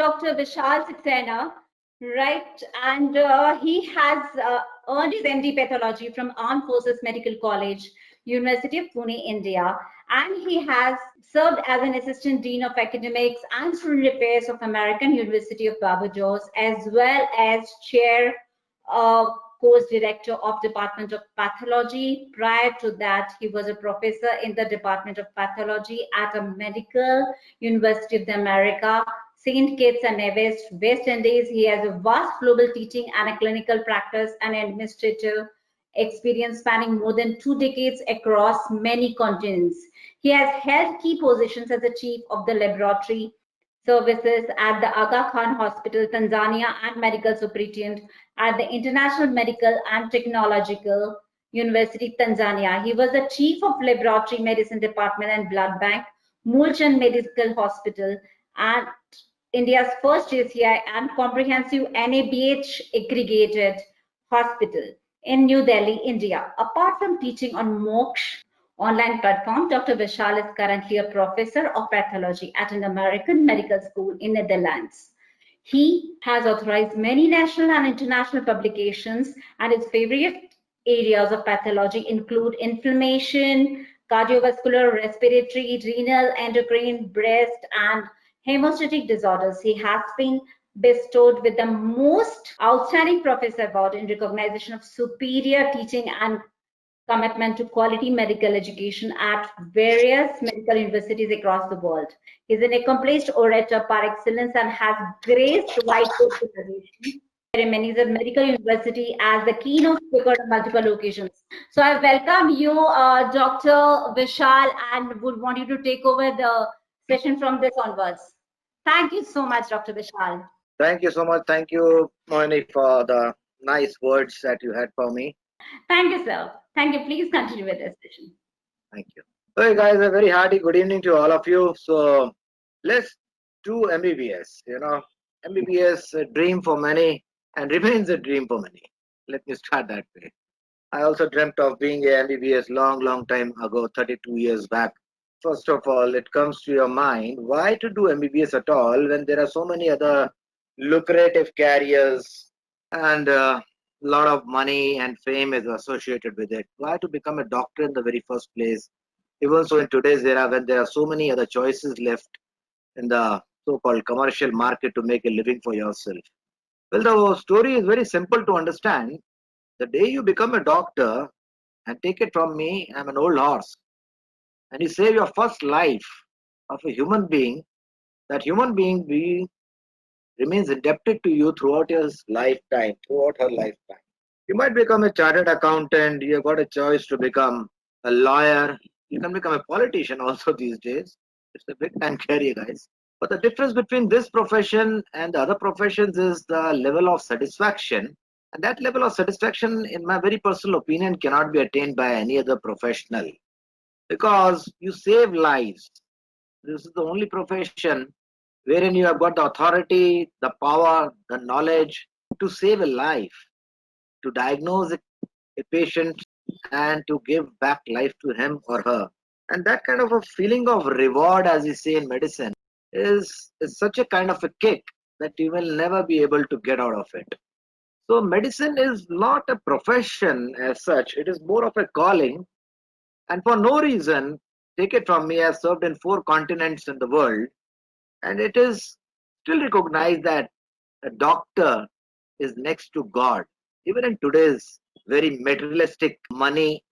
Dr. Vishal Saxena, right? And he has earned his MD Pathology from Armed Forces Medical College, University of Pune, India. And he has served as an Assistant Dean of Academics and Student Affairs of American University of Barbados, as well as Chair course director of Department of Pathology. Prior to that, he was a professor in the Department of Pathology at a medical University of the America, St. Kitts and Nevis, West Indies. He has a vast global teaching and a clinical practice and administrative experience spanning more than 2 decades across many continents. He has held key positions as the chief of the laboratory services at the Aga Khan Hospital, Tanzania, and medical superintendent at the International Medical and Technological University, Tanzania. He was the chief of Laboratory Medicine Department and Blood Bank, Mulchan Medical Hospital, and India's first JCI and comprehensive NABH aggregated hospital in New Delhi, India. Apart from teaching on Moksh online platform, Dr. Vishal is currently a professor of pathology at an American medical school in Netherlands. He has authorized many national and international publications, and his favorite areas of pathology include inflammation, cardiovascular, respiratory, renal, endocrine, breast, and hemostatic disorders. He has been bestowed with the most outstanding professor award in recognition of superior teaching and commitment to quality medical education at various medical universities across the world. He's an accomplished orator par excellence and has graced whiteboard presentations ceremonies at medical university as the keynote speaker on multiple occasions. So I welcome you, Dr. Vishal, and would want you to take over the session from this onwards. Thank you so much, Dr. Vishal. Thank you so much. Thank you, Moini, for the nice words that you had for me. Thank you, sir. Thank you. Please continue with this session. Thank you. Hey guys, a very hearty good evening to all of you. So let's do MBBS. MBBS a dream for many and remains a dream for many. Let me start that way. I also dreamt of being a MBBS long time ago, 32 years back. First of all, it comes to your mind, why to do MBBS at all when there are so many other lucrative careers and a lot of money and fame is associated with it? Why to become a doctor in the very first place? Even so, in today's era, when there are so many other choices left in the so-called commercial market to make a living for yourself. Well, the story is very simple to understand. The day you become a doctor, and take it from me, I'm an old horse, and you save your first life of a human being, that human being remains indebted to you throughout his lifetime, throughout her lifetime. You might become a chartered accountant, you have got a choice to become a lawyer, you can become a politician also these days. It's a big time career, guys. But the difference between this profession and the other professions is the level of satisfaction. And that level of satisfaction, in my very personal opinion, cannot be attained by any other professional. Because you save lives. This is the only profession wherein you have got the authority, the power, the knowledge to save a life, to diagnose a patient and to give back life to him or her. And that kind of a feeling of reward, as we say in medicine, is such a kind of a kick that you will never be able to get out of it. So medicine is not a profession as such, it is more of a calling. And for no reason, take it from me, I have served in 4 continents in the world, and it is still recognized that a doctor is next to God. Even in today's very materialistic, money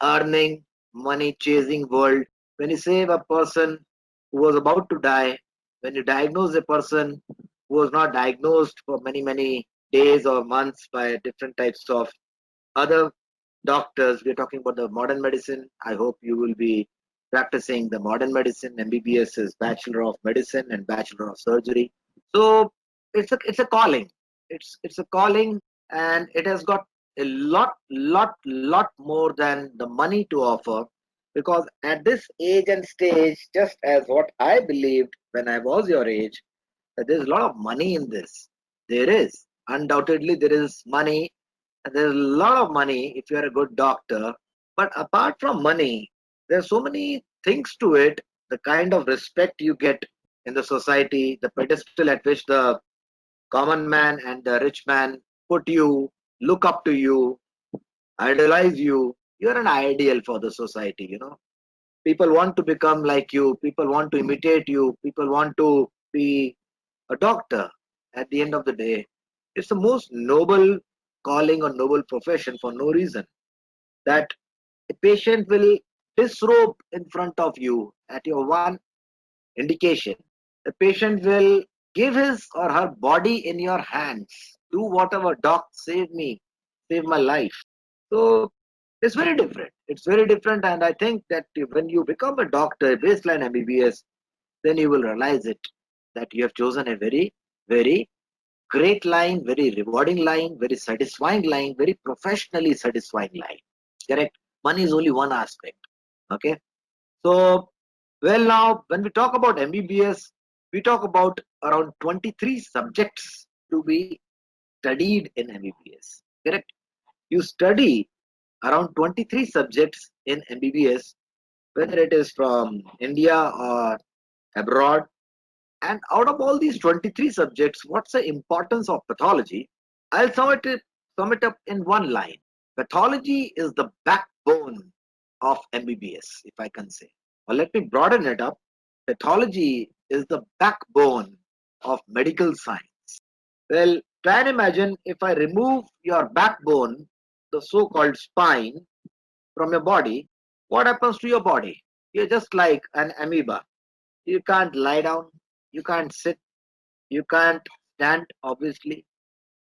earning, money chasing world, when you save a person who was about to die, when you diagnose a person who was not diagnosed for many days or months by different types of other doctors, we're talking about the modern medicine. I hope you will be practicing the modern medicine. MBBS is Bachelor of Medicine and Bachelor of Surgery. So it's a calling. It's a calling, and it has got a lot more than the money to offer, because at this age and stage, just as what I believed when I was your age, that there's a lot of money in this. There is. Undoubtedly, there is money, and there's a lot of money if you're a good doctor. But apart from money, there's so many things to it, the kind of respect you get in the society, the pedestal at which the common man and the rich man put you, look up to you, idolize you. You're an ideal for the society, you know. People want to become like you, people want to imitate you, people want to be a doctor at the end of the day. It's the most noble calling or noble profession for no reason. That a patient will disrobe in front of you at your one indication. The patient will give his or her body in your hands. Do whatever, doc, save me, save my life. So it's very different. It's very different, and I think that when you become a doctor, a baseline MBBS, then you will realize it that you have chosen a very, very great line, very rewarding line, very satisfying line, very professionally satisfying line. Correct? Money is only one aspect. Okay. So, well, now when we talk about MBBS, we talk about around 23 subjects to be studied in MBBS. Correct? You study around 23 subjects in MBBS, whether it is from India or abroad. And out of all these 23 subjects, what's the importance of pathology? I'll sum it up in one line. Pathology is the backbone of MBBS, if I can say. Or let me broaden it up. Pathology is the backbone of medical science. Well, try and imagine if I remove your backbone, the so called spine, from your body, what happens to your body? You're just like an amoeba. You can't lie down, you can't sit, you can't stand, obviously.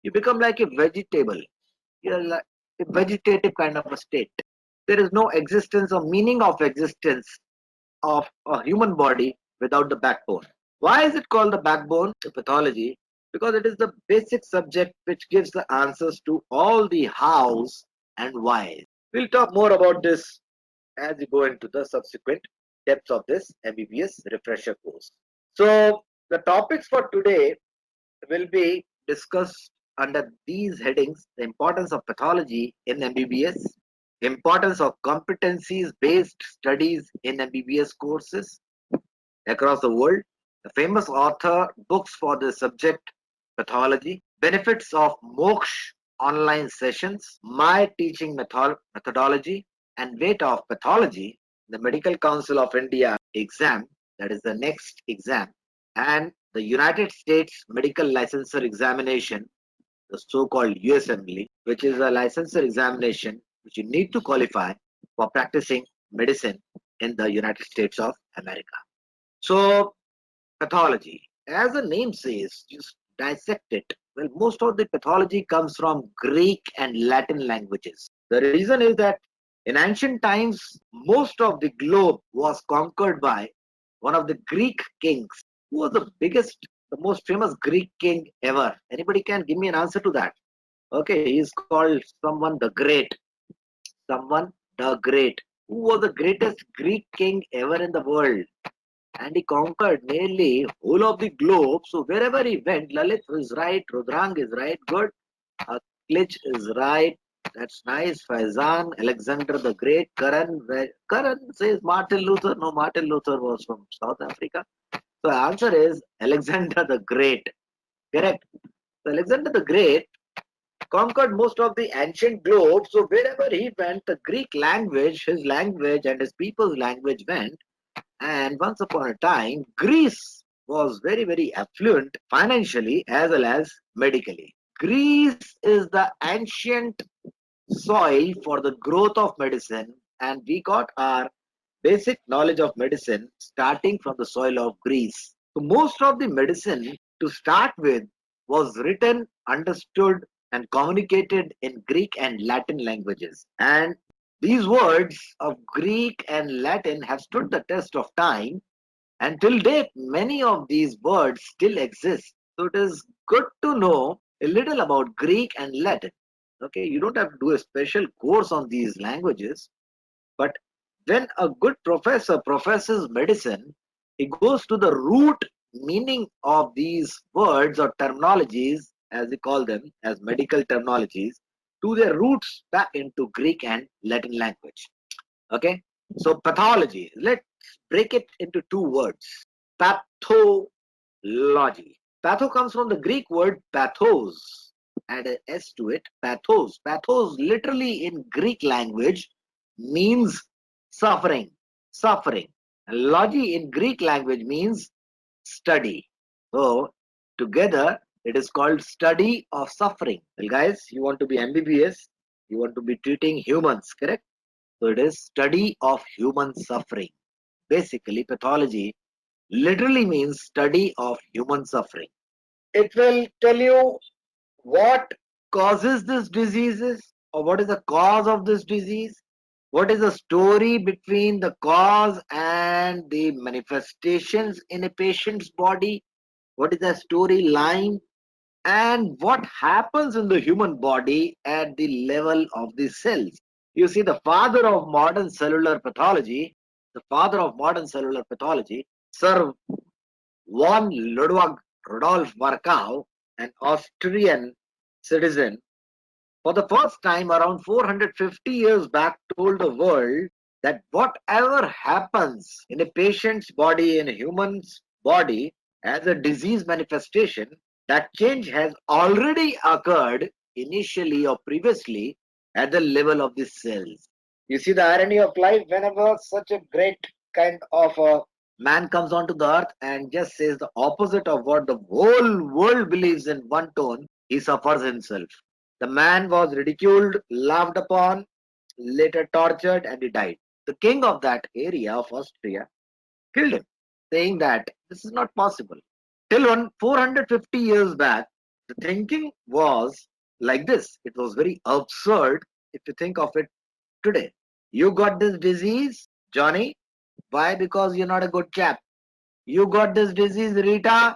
You become like a vegetable. You're like a vegetative kind of a state. There is no existence or meaning of existence of a human body without the backbone. Why is it called the backbone to pathology? Because it is the basic subject which gives the answers to all the hows and whys. We'll talk more about this as we go into the subsequent depths of this MBBS refresher course. So, the topics for today will be discussed under these headings: the importance of pathology in MBBS, importance of competencies based studies in MBBS courses across the world, the famous author books for the subject pathology, benefits of Moksh online sessions, my teaching methodology, and weight of pathology, the Medical Council of India exam, that is the next exam, and the United States Medical Licensure Examination, the so-called USMLE, which is a licensure examination which you need to qualify for practicing medicine in the United States of America. So, pathology, as the name says, just dissect it. Well, most of the pathology comes from Greek and Latin languages. The reason is that in ancient times, most of the globe was conquered by one of the Greek kings. Who was the biggest, the most famous Greek king ever? Anybody can give me an answer to that? Okay, he is called someone the Great. Someone the Great. Who was the greatest Greek king ever in the world? And he conquered nearly whole of the globe. So wherever he went, Lalit is right, Rudrang is right, good. Klich is right. That's nice. Faizan, Alexander the Great, Karan says Martin Luther. No, Martin Luther was from South Africa. So the answer is Alexander the Great. Correct. So Alexander the Great conquered most of the ancient globe. So wherever he went, the Greek language, his language and his people's language went. And once upon a time, Greece was very, very affluent financially as well as medically. Greece is the ancient soil for the growth of medicine, and we got our basic knowledge of medicine starting from the soil of Greece. So, most of the medicine to start with was written, understood, and communicated in Greek and Latin languages. And these words of Greek and Latin have stood the test of time, and till date, many of these words still exist. So it is good to know a little about Greek and Latin. Okay, you don't have to do a special course on these languages, but when a good professor professes medicine, he goes to the root meaning of these words or terminologies, as we call them, as medical terminologies, to their roots back into Greek and Latin language. Okay, so pathology. Let's break it into two words: patho Logy. Patho comes from the Greek word pathos. Add a S to it. Pathos. Pathos literally in Greek language means suffering. Suffering. And logy in Greek language means study. So together it is called study of suffering. Well, guys, you want to be MBBS, you want to be treating humans, correct? So it is study of human suffering. Basically, pathology literally means study of human suffering. It will tell you what causes this diseases or what is the cause of this disease, what is the story between the cause and the manifestations in a patient's body, what is the storyline, and what happens in the human body at the level of the cells. You see, the father of modern cellular pathology, Sir von Ludwig Rudolf Virchow, an Austrian citizen, for the first time around 450 years back, told the world that whatever happens in a patient's body, in a human's body, as a disease manifestation, that change has already occurred initially or previously at the level of the cells. You see the irony of life whenever such a great kind of a man comes onto the earth and just says the opposite of what the whole world believes in one tone, he suffers himself. The man was ridiculed, laughed upon, later tortured, and he died. The king of that area of Austria killed him, saying that this is not possible. Till 450 years back, the thinking was like this. It was very absurd if you think of it today. You got this disease, Johnny. Why? Because you're not a good chap. You got this disease, Rita.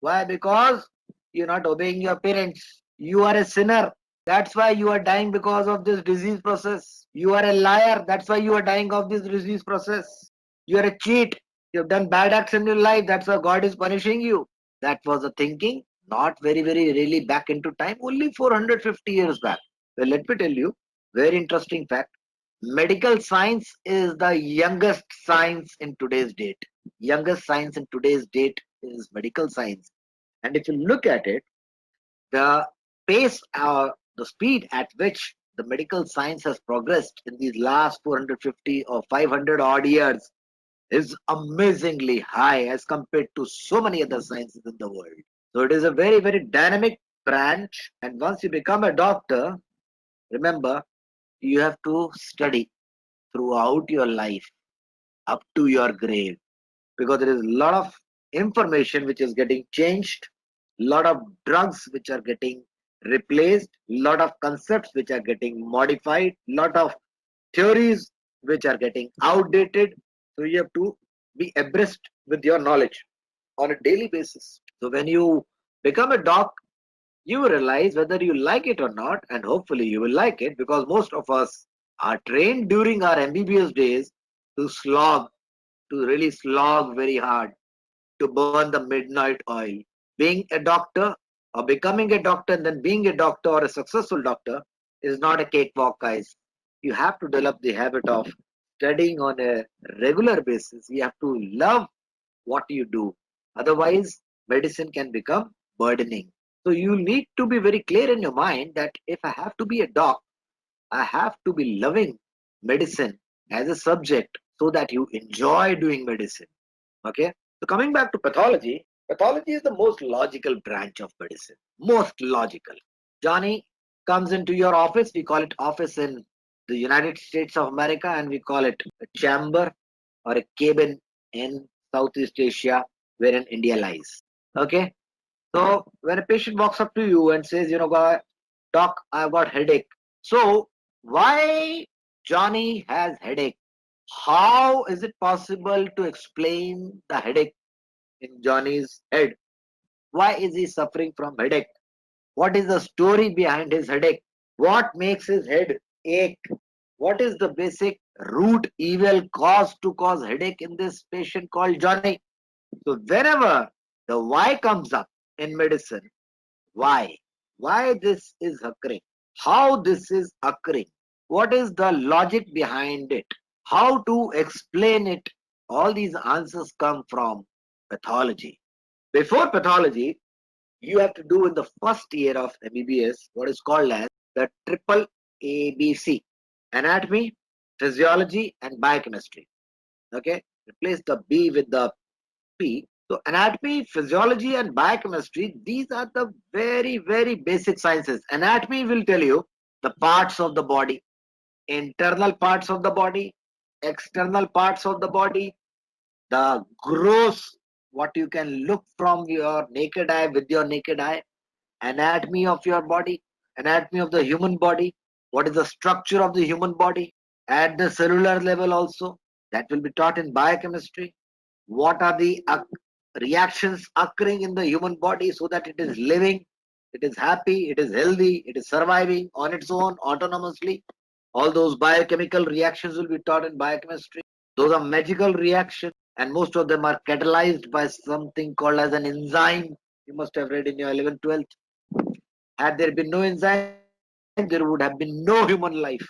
Why? Because you're not obeying your parents. You are a sinner. That's why you are dying because of this disease process. You are a liar. That's why you are dying of this disease process. You are a cheat. You've done bad acts in your life. That's why God is punishing you. That was the thinking, not very really back into time, only 450 years back. Well, let me tell you, very interesting fact. Medical science is the youngest science in today's date. Youngest science in today's date is medical science. And if you look at it, the pace or the speed at which the medical science has progressed in these last 450 or 500 odd years is amazingly high as compared to so many other sciences in the world. So it is a very dynamic branch. And once you become a doctor, remember, you have to study throughout your life up to your grave, because there is a lot of information which is getting changed, lot of drugs which are getting replaced, lot of concepts which are getting modified, lot of theories which are getting outdated. So you have to be abreast with your knowledge on a daily basis. So when you become a doc, you will realize whether you like it or not, and hopefully you will like it, because most of us are trained during our MBBS days to slog, to really slog very hard, to burn the midnight oil. Being a doctor or becoming a doctor and then being a doctor or a successful doctor is not a cakewalk, guys. You have to develop the habit of studying on a regular basis. You have to love what you do. Otherwise, medicine can become burdening. So you need to be very clear in your mind that if I have to be a doc, I have to be loving medicine as a subject so that you enjoy doing medicine. Okay. So coming back to pathology, pathology is the most logical branch of medicine. Most logical. Johnny comes into your office. We call it office in the United States of America, and we call it a chamber or a cabin in Southeast Asia, wherein India lies. Okay. So when a patient walks up to you and says, doc, I've got headache. So why Johnny has headache? How is it possible to explain the headache in Johnny's head? Why is he suffering from headache? What is the story behind his headache? What makes his head ache? What is the basic root evil cause to cause headache in this patient called Johnny? So whenever the why comes up in medicine, why? Why this is occurring? How this is occurring? What is the logic behind it? How to explain it? All these answers come from pathology. Before pathology, you have to do in the first year of MBBS what is called as the triple ABC: anatomy, physiology, and biochemistry. Okay, replace the B with the P. So, anatomy, physiology, and biochemistry, these are the very, very basic sciences. Anatomy will tell you the parts of the body, internal parts of the body, external parts of the body, the gross, what you can look from your naked eye with your naked eye, anatomy of your body, anatomy of the human body, what is the structure of the human body at the cellular level also. That will be taught in biochemistry. What are the reactions occurring in the human body so that it is living, it is happy, it is healthy, it is surviving on its own autonomously. All those biochemical reactions will be taught in biochemistry. Those are magical reactions, and most of them are catalyzed by something called as an enzyme. You must have read in your 11th, 12th. Had there been no enzyme, there would have been no human life.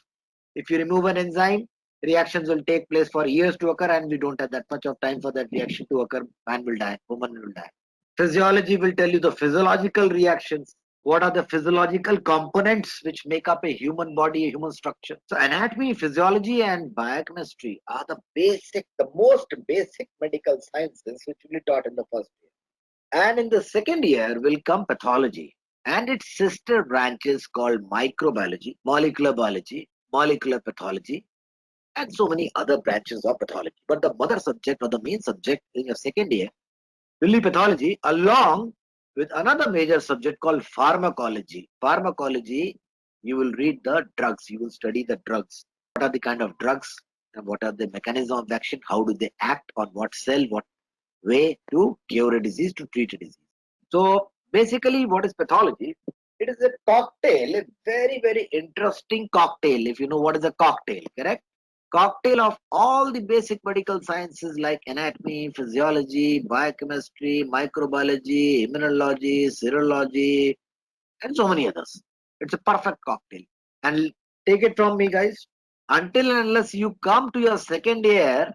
If you remove an enzyme, reactions will take place for years to occur, and we don't have that much of time for that reaction to occur. Man will die, woman will die. Physiology will tell you the physiological reactions. What are the physiological components which make up a human body, a human structure? So, anatomy, physiology, and biochemistry are the most basic medical sciences which will be taught in the first year. And in the second year will come pathology and its sister branches called microbiology, molecular biology, molecular pathology, and so many other branches of pathology. But the mother subject or the main subject in your second year will be pathology, along with another major subject called pharmacology. Pharmacology, you will read the drugs, you will study the drugs. What are the kind of drugs and what are the mechanism of action? How do they act on what cell, what way to cure a disease, to treat a disease. So basically, what is pathology? It is a cocktail, a very, very interesting cocktail. If you know what is a cocktail, correct? Cocktail of all the basic medical sciences like anatomy, physiology, biochemistry, microbiology, immunology, serology, and so many others. It's a perfect cocktail. And take it from me, guys. Until and unless you come to your second year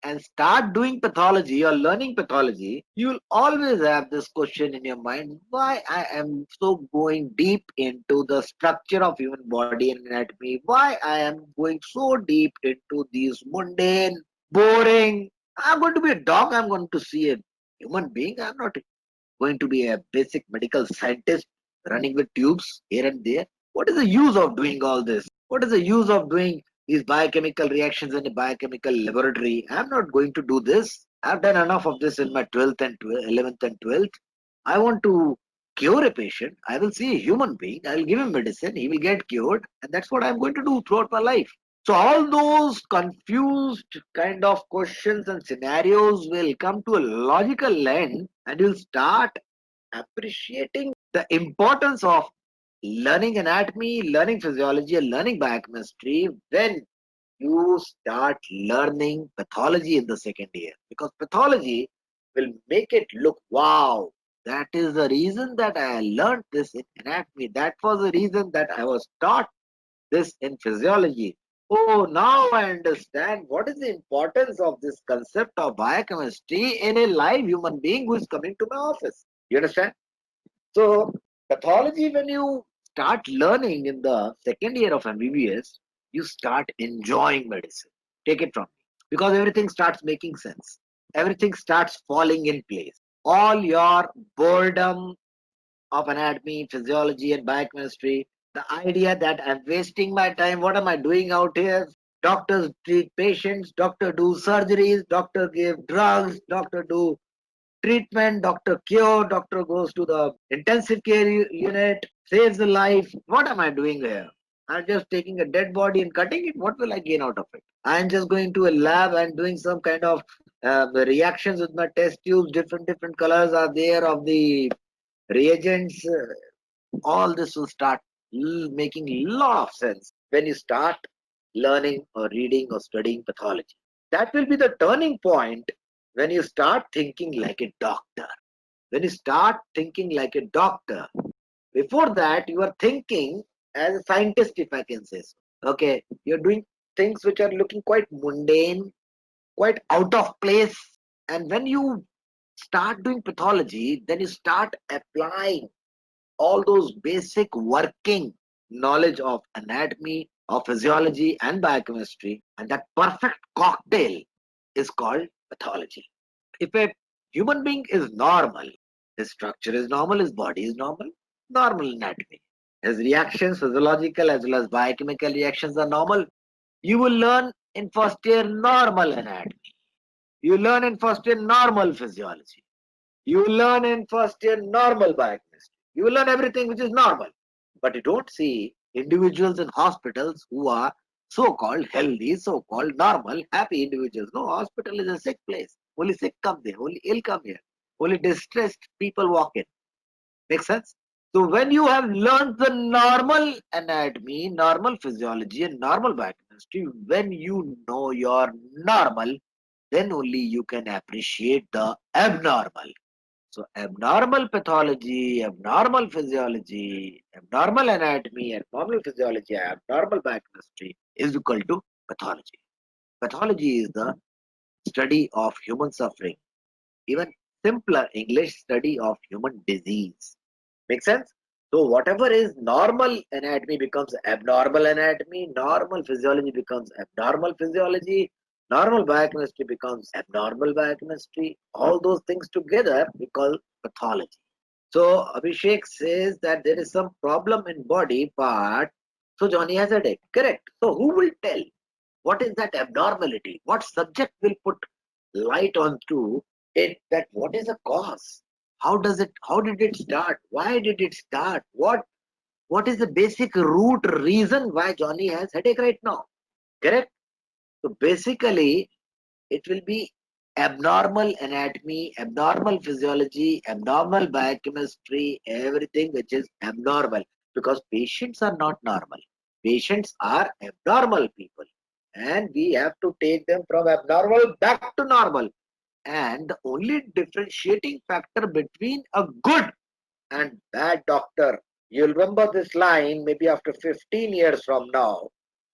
and start doing pathology or learning pathology, you will always have this question in your mind: why I am so going deep into the structure of human body and anatomy? Why I am going so deep into these mundane, boring? I'm going to be a doc. I'm going to see a human being. I'm not going to be a basic medical scientist running with tubes here and there. What is the use of doing all this? What is the use of doing these biochemical reactions in a biochemical laboratory? I'm not going to do this. I've done enough of this in my 12th and 11th and 12th. I want to cure a patient. I will see a human being. I will give him medicine. He will get cured. And that's what I'm going to do throughout my life. So all those confused kind of questions and scenarios will come to a logical end, and you'll start appreciating the importance of learning anatomy, learning physiology, and learning biochemistry when you start learning pathology in the second year. Because pathology will make it look wow. That is the reason that I learned this in anatomy. That was the reason that I was taught this in physiology. Oh, now I understand what is the importance of this concept of biochemistry in a live human being who is coming to my office. You understand? So, pathology, when you start learning in the second year of MBBS, you start enjoying medicine. Take it from me. Because everything starts making sense, everything starts falling in place. All your boredom of anatomy, physiology, and biochemistry, the idea that I'm wasting my time, what am I doing out here? Doctors treat patients, doctor do surgeries, doctor give drugs, doctor do treatment, doctor cure, doctor goes to the intensive care unit, saves the life. What am I doing here? I'm just taking a dead body and cutting it. What will I gain out of it? I'm just going to a lab and doing some kind of reactions with my test tubes. Different colors are there of the reagents. All this will start making a lot of sense when you start learning or reading or studying pathology. That will be the turning point when you start thinking like a doctor. When you start thinking like a doctor, before that, you are thinking as a scientist, if I can say so. Okay, you're doing things which are looking quite mundane, quite out of place. And when you start doing pathology, then you start applying all those basic working knowledge of anatomy, of physiology, and biochemistry, and that perfect cocktail is called pathology. If a human being is normal, his structure is normal, his body is normal, normal anatomy. His reactions, physiological as well as biochemical reactions are normal. You will learn in first year normal anatomy. You learn in first year normal physiology. You will learn in first year normal biochemistry. You will learn everything which is normal. But you don't see individuals in hospitals who are so-called healthy, so-called normal, happy individuals. No, hospital is a sick place. Only sick come there. Only ill come here. Only distressed people walk in. Make sense? So when you have learned the normal anatomy, normal physiology, and normal biochemistry, when you know your normal, then only you can appreciate the abnormal. So abnormal pathology, abnormal physiology, abnormal anatomy, abnormal physiology, abnormal biochemistry is equal to pathology. Pathology is the study of human suffering. Even simpler English, study of human disease. Make sense? So whatever is normal anatomy becomes abnormal anatomy, normal physiology becomes abnormal physiology, normal biochemistry becomes abnormal biochemistry. All those things together we call pathology. So Abhishek says that there is some problem in body part. So Johnny has a headache. Correct. So who will tell? What is that abnormality? What subject will put light onto it, that what is the cause? How did it start? Why did it start? What is the basic root reason why Johnny has headache right now? Correct? So basically it will be abnormal anatomy, abnormal physiology, abnormal biochemistry, everything which is abnormal, because patients are not normal. Patients are abnormal people, and we have to take them from abnormal back to normal. And the only differentiating factor between a good and bad doctor, you'll remember this line maybe after 15 years from now,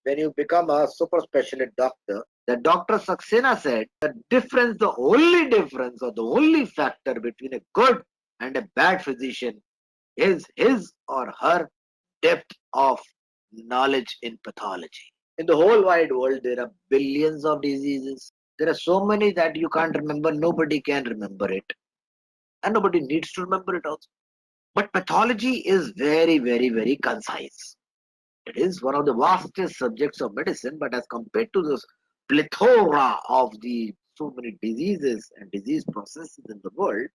when you become a super specialist doctor, the Dr. Saxena said the difference, the only difference or the only factor between a good and a bad physician is his or her depth of knowledge in pathology. In the whole wide world, there are billions of diseases. There are so many that you can't remember, nobody can remember it, and nobody needs to remember it also. But pathology is very, very, very concise. It is one of the vastest subjects of medicine, but as compared to this plethora of the so many diseases and disease processes in the world,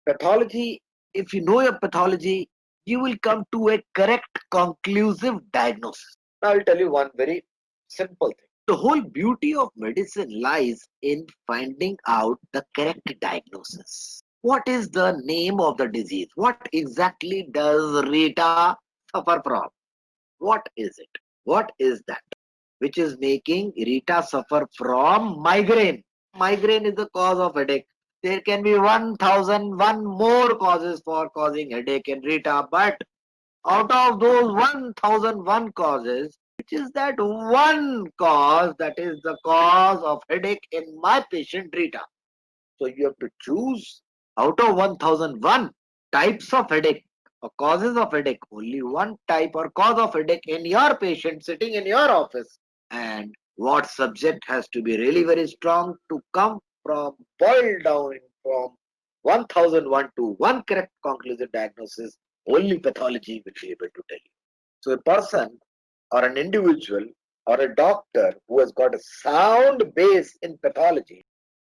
pathology, if you know your pathology, you will come to a correct, conclusive diagnosis. Now, I'll tell you one very simple thing. The whole beauty of medicine lies in finding out the correct diagnosis. What is the name of the disease? What exactly does Rita suffer from? What is it? What is that which is making Rita suffer from migraine? Migraine is the cause of headache. There can be 1001 more causes for causing headache in Rita, but out of those 1001 causes, which is that one cause that is the cause of headache in my patient Rita? So you have to choose out of 1001 types of headache or causes of headache, only one type or cause of headache in your patient sitting in your office. And what subject has to be really very strong to come from boiled down from 1001 to one correct conclusive diagnosis, only pathology will be able to tell you. So a person or an individual or a doctor who has got a sound base in pathology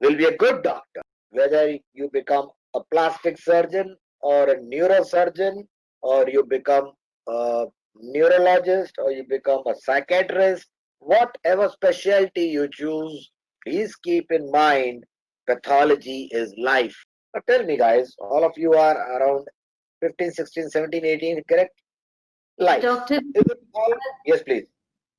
will be a good doctor. Whether you become a plastic surgeon or a neurosurgeon, or you become a neurologist, or you become a psychiatrist, whatever specialty you choose, please keep in mind pathology is life. Now tell me, guys, all of you are around 15, 16, 17, 18, correct? Life. Dr. Is it all? Yes, please.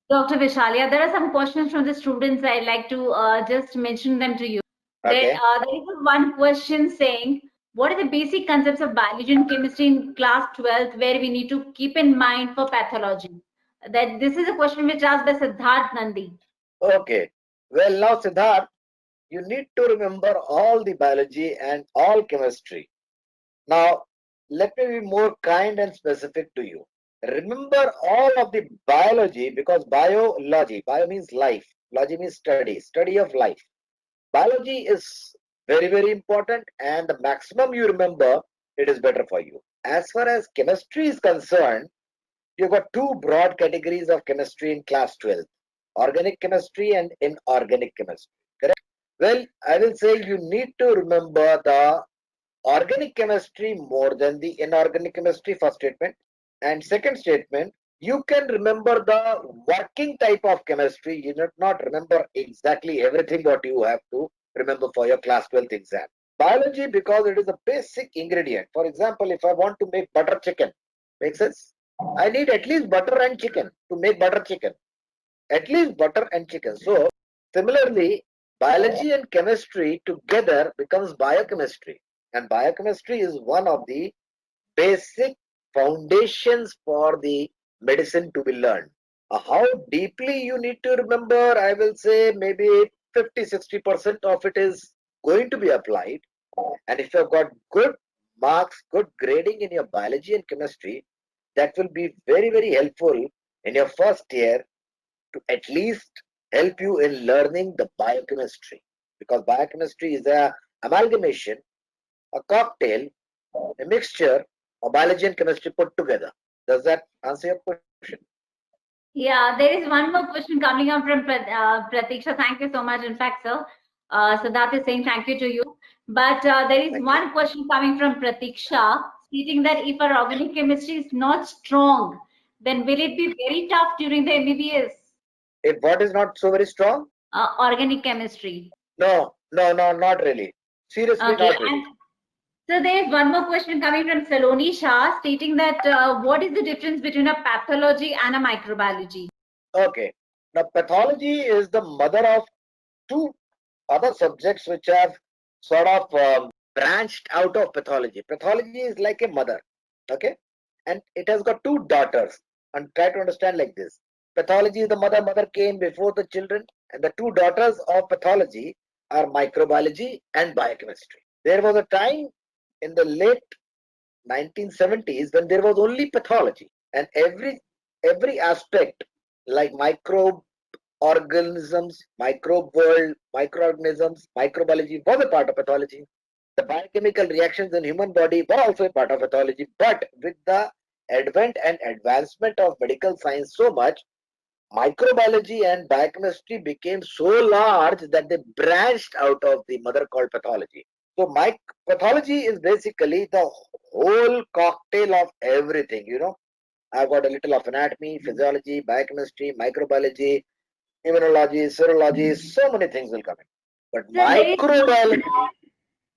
Dr. Vishalia, there are some questions from the students. I'd like to just mention them to you. Okay. There is one question saying, what are the basic concepts of biology and chemistry in class 12th where we need to keep in mind for pathology? That this is a question which asked by Siddharth Nandi. Okay. Well, now, Siddharth, you need to remember all the biology and all chemistry. Now, let me be more kind and specific to you. Remember all of the biology because biology, bio means life, logy means study, study of life. Biology is very, very important, and the maximum you remember, it is better for you. As far as chemistry is concerned, you've got two broad categories of chemistry in class 12, organic chemistry and inorganic chemistry. Correct? Well, I will say you need to remember the organic chemistry more than the inorganic chemistry, first statement. And second statement, you can remember the working type of chemistry. You need not remember exactly everything what you have to remember for your class 12th exam. Biology, because it is a basic ingredient. For example, if I want to make butter chicken, make sense? I need at least butter and chicken to make butter chicken. At least butter and chicken. So, similarly, biology and chemistry together becomes biochemistry. And biochemistry is one of the basic foundations for the medicine to be learned. How deeply you need to remember, I will say maybe 50-60% of it is going to be applied. And if you've got good marks, good grading in your biology and chemistry, that will be very, very helpful in your first year to at least help you in learning the biochemistry. Because biochemistry is a amalgamation, a cocktail, a mixture of biology and chemistry put together. Does that answer your question? Yeah, there is one more question coming up from Pratiksha. Thank you so much, in fact, sir. So that is saying thank you to you. But there is Thank you. one question coming from Pratiksha stating that if our organic chemistry is not strong, then will it be very tough during the MBBS? If what is not so very strong? Organic chemistry. No, no, no, not really. Seriously, Okay, not really. and so there is one more question coming from Saloni Shah stating that what is the difference between a pathology and a microbiology? Okay. Now, pathology is the mother of two other subjects which have sort of branched out of pathology. Pathology is like a mother, okay, and it has got two daughters. And try to understand like this: pathology is the mother. Mother came before the children, and the two daughters of pathology are microbiology and biochemistry. There was a time in the late 1970s when there was only pathology, and every aspect like microbe organisms, microbe world, microorganisms, microbiology was a part of pathology. The biochemical reactions in human body were also a part of pathology. But with the advent and advancement of medical science so much, microbiology and biochemistry became so large that they branched out of the mother called pathology. So pathology is basically the whole cocktail of everything, I've got a little of anatomy, physiology, biochemistry, microbiology, immunology, serology, so many things will come in. But So there is microbiology,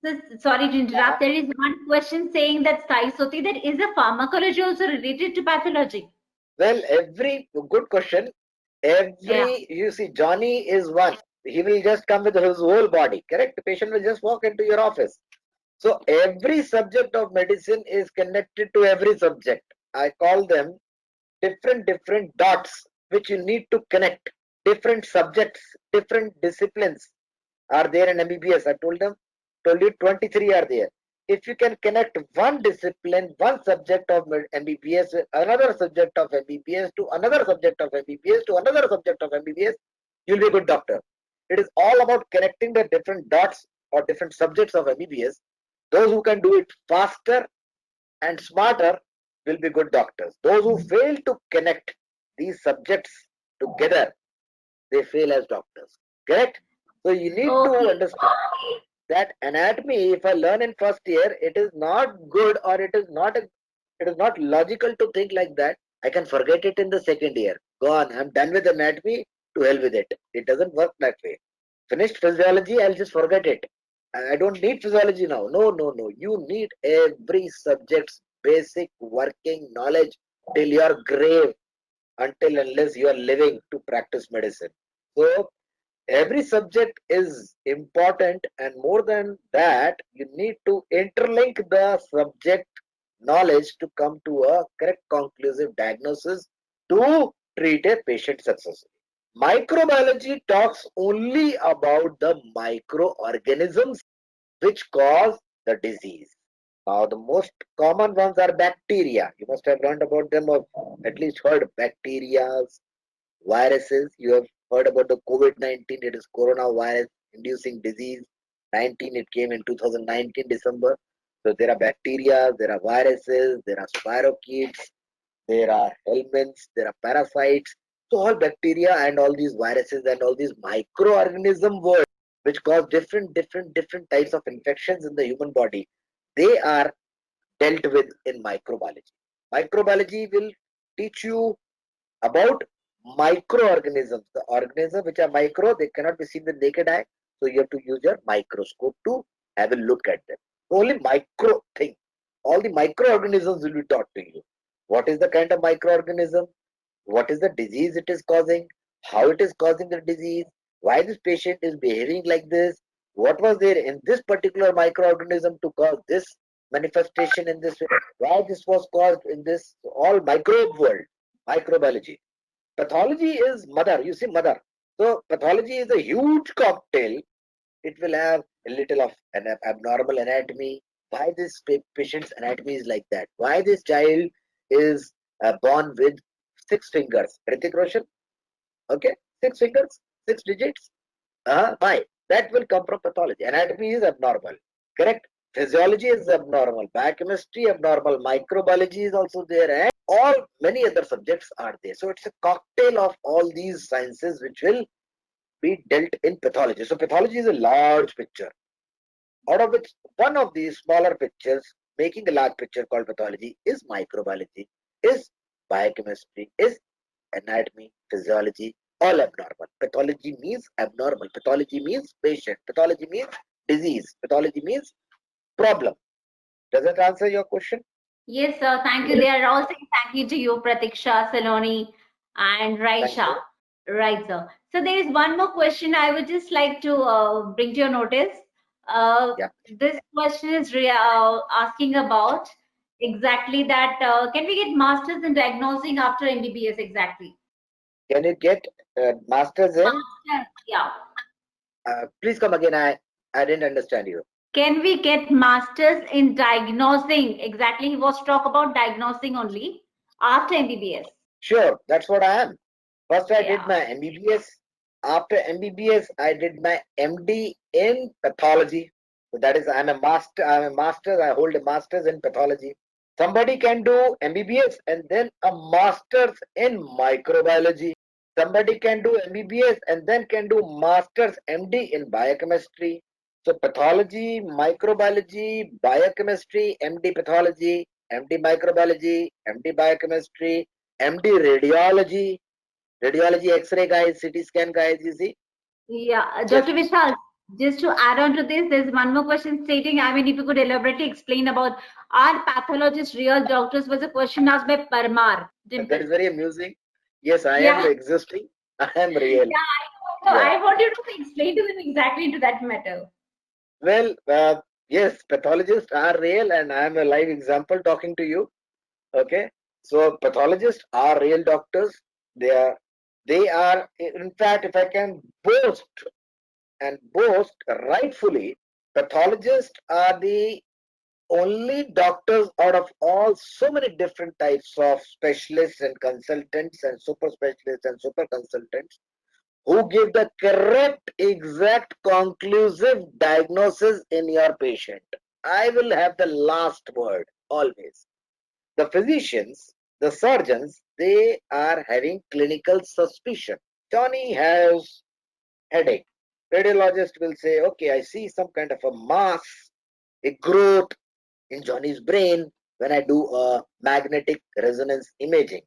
so, sorry to interrupt. There is one question saying that Sai Soti, that is a pharmacology also related to pathology? well, every good question, Yeah. you see, Johnny is one. He will just come with his whole body, correct? The patient will just walk into your office. So every subject of medicine is connected to every subject. I call them different dots which you need to connect. Different subjects, different disciplines are there in MBBS. I told you 23 are there. If you can connect one discipline, one subject of MBBS, another subject of MBBS to another subject of MBBS to another subject of MBBS, you'll be a good doctor. It is all about connecting the different dots or different subjects of MBBS. Those who can do it faster and smarter will be good doctors. Those who fail to connect these subjects together, they fail as doctors. Correct? So you need to Okay. understand that anatomy, if I learn in first year, it is not good or it is not logical to think like that. I can forget it in the second year. Go on, I'm done with anatomy, to hell with it. It doesn't work that way. Finished physiology, I'll just forget it. I don't need physiology now. No, no, no. You need every subject's basic working knowledge till your grave, until unless you are living to practice medicine. So every subject is important, and more than that, you need to interlink the subject knowledge to come to a correct conclusive diagnosis to treat a patient successfully. Microbiology talks only about the microorganisms which cause the disease. Now, the most common ones are bacteria. You must have learned about them or at least heard bacteria, viruses. You have heard about the COVID-19. It is coronavirus inducing disease. 19, it came in 2019 December. So there are bacteria, there are viruses, there are spirochetes, there are helminths, there are parasites. So all bacteria and all these viruses and all these microorganism world which cause different types of infections in the human body, they are dealt with in microbiology. Microbiology will teach you about microorganisms. The organisms which are micro, they cannot be seen with naked eye. So you have to use your microscope to have a look at them. Only micro thing. All the microorganisms will be taught to you. What is the kind of microorganism? What is the disease it is causing? How it is causing the disease? Why this patient is behaving like this? What was there in this particular microorganism to cause this manifestation in this way? Why this was caused in this all microbe world, microbiology. Pathology is mother. You see, mother. So pathology is a huge cocktail. It will have a little of an abnormal anatomy. Why this patient's anatomy is like that? Why this child is born with 6 fingers? Hrithik Roshan, okay, 6 fingers, 6 digits. Why? That will come from pathology. Anatomy is abnormal, correct? Physiology is abnormal. Biochemistry abnormal. Microbiology is also there, and all many other subjects are there. So it's a cocktail of all these sciences which will be dealt in pathology. So pathology is a large picture, out of which one of these smaller pictures making a large picture called pathology is microbiology, is biochemistry, is anatomy, physiology, all abnormal. Pathology means abnormal. Pathology means patient. Pathology means disease. Pathology means problem. Does that answer your question? Yes, sir. Thank you. They are all saying thank you to you, Pratiksha, Saloni, and Thank Raisha. you. Right, sir. So there is one more question I would just like to bring to your notice. Yeah. This question is asking about exactly that. Can we get masters in diagnosing after MBBS exactly? Can you get masters in? Master, yeah. Please come again. I didn't understand you. Can we get masters in diagnosing exactly? He was talk about diagnosing only after MBBS. Sure, that's what I am. First, I did Yeah. my MBBS. After MBBS, I did my MD in pathology. So that is, I'm a master. I'm a master. I hold a master's in pathology. Somebody can do MBBS and then a master's in microbiology. Somebody can do MBBS and then can do master's MD in biochemistry. So pathology, microbiology, biochemistry, MD pathology, MD microbiology, MD biochemistry, MD radiology, radiology X-ray guys, CT scan guys, you see, Yeah, chest. Dr. Vishal, just to add on to this, there's one more question stating, I mean, if you could elaborately explain about are pathologists real doctors was a question asked by Parmar, That Dimple. is very amusing. Yes, I am Yeah, existing. I am real. yeah, so Yeah. I want you to explain to them exactly into that matter. Well, yes, pathologists are real, and I am a live example talking to you. Okay. So pathologists are real doctors. They are. They are. In fact, if I can boast and boast rightfully, pathologists are the only doctors out of all so many different types of specialists and consultants and super specialists and super consultants who give the correct, exact, conclusive diagnosis in your patient. I will have the last word always. The physicians, the surgeons, they are having clinical suspicion. Johnny has headache. Radiologist will say, okay, I see some kind of a mass, a growth in Johnny's brain when I do a magnetic resonance imaging.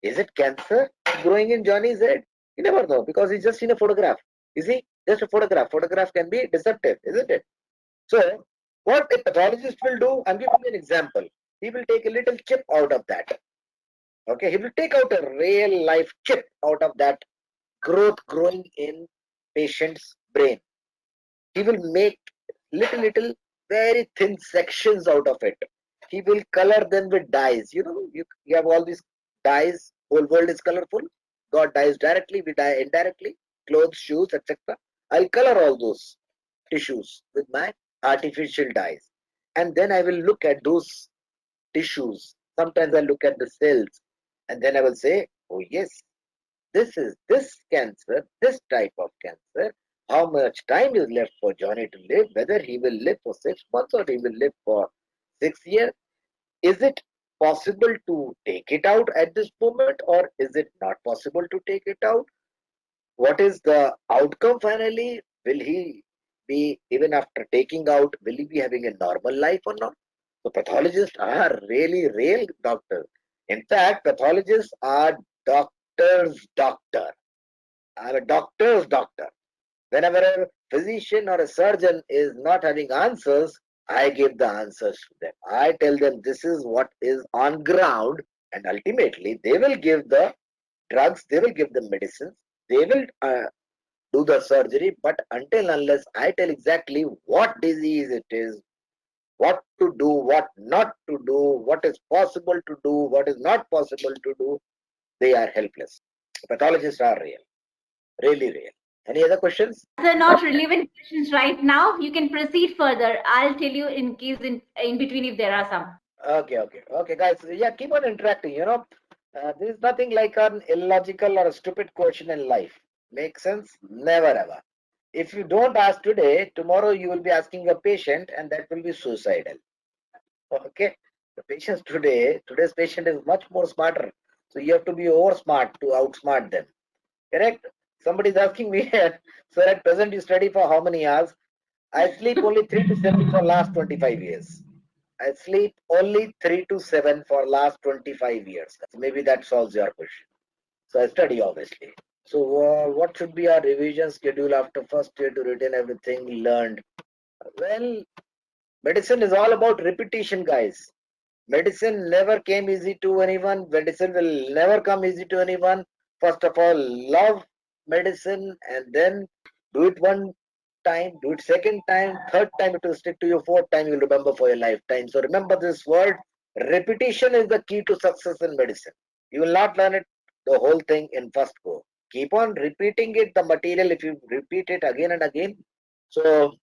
Is it cancer growing in Johnny's head? You never know because he's just seen a photograph. You see, just a photograph. Photograph can be deceptive, isn't it? So, what a pathologist will do, I'm giving you an example. He will take a little chip out of that. Okay, he will take out a real life chip out of that growth growing in patient's brain. He will make little very thin sections out of it. He will color them with dyes. You know, you have all these dyes, whole world is colorful. God dyes directly, we dye indirectly, clothes, shoes, etc. I'll color all those tissues with my artificial dyes. And then I will look at those tissues. Sometimes I look at the cells and then I will say, oh yes, this is this cancer, this type of cancer. How much time is left for Johnny to live? Whether he will live for 6 months or he will live for 6 years? Is it possible to take it out at this moment or is it not possible to take it out? What is the outcome finally? Will he be, even after taking out, will he be having a normal life or not? So pathologists are really real doctors. In fact, pathologists are doctor's doctor. I'm a doctor's doctor. Whenever a physician or a surgeon is not having answers, I give the answers to them. I tell them this is what is on ground, and ultimately they will give the drugs, they will give the medicines, they will do the surgery. But until unless I tell exactly what disease it is, what to do, what not to do, what is possible to do, what is not possible to do, they are helpless. Pathologists are real, really real. Any other questions? They're not relevant questions right now. You can proceed further. I'll tell you in case in between if there are some. Okay, guys. Yeah, keep on interacting. There is nothing like an illogical or a stupid question in life. Make sense? Never ever. If you don't ask today, tomorrow you will be asking a patient, and that will be suicidal. Okay. The patients today's patient is much more smarter. So you have to be over smart to outsmart them. Correct? Somebody is asking me, sir, at present you study for how many hours? I sleep only 3 to 7 for last 25 years. I sleep only 3 to 7 for last 25 years. So maybe that solves your question. So I study obviously. So what should be our revision schedule after first year to retain everything learned? Well, medicine is all about repetition, guys. Medicine never came easy to anyone. Medicine will never come easy to anyone. First of all, love medicine and then do it one time, do it second time, third time it will stick to you, fourth time you'll remember for your lifetime. So remember this word, repetition is the key to success in medicine. You will not learn it the whole thing in first go. Keep on repeating it, the material, if you repeat it again and again, so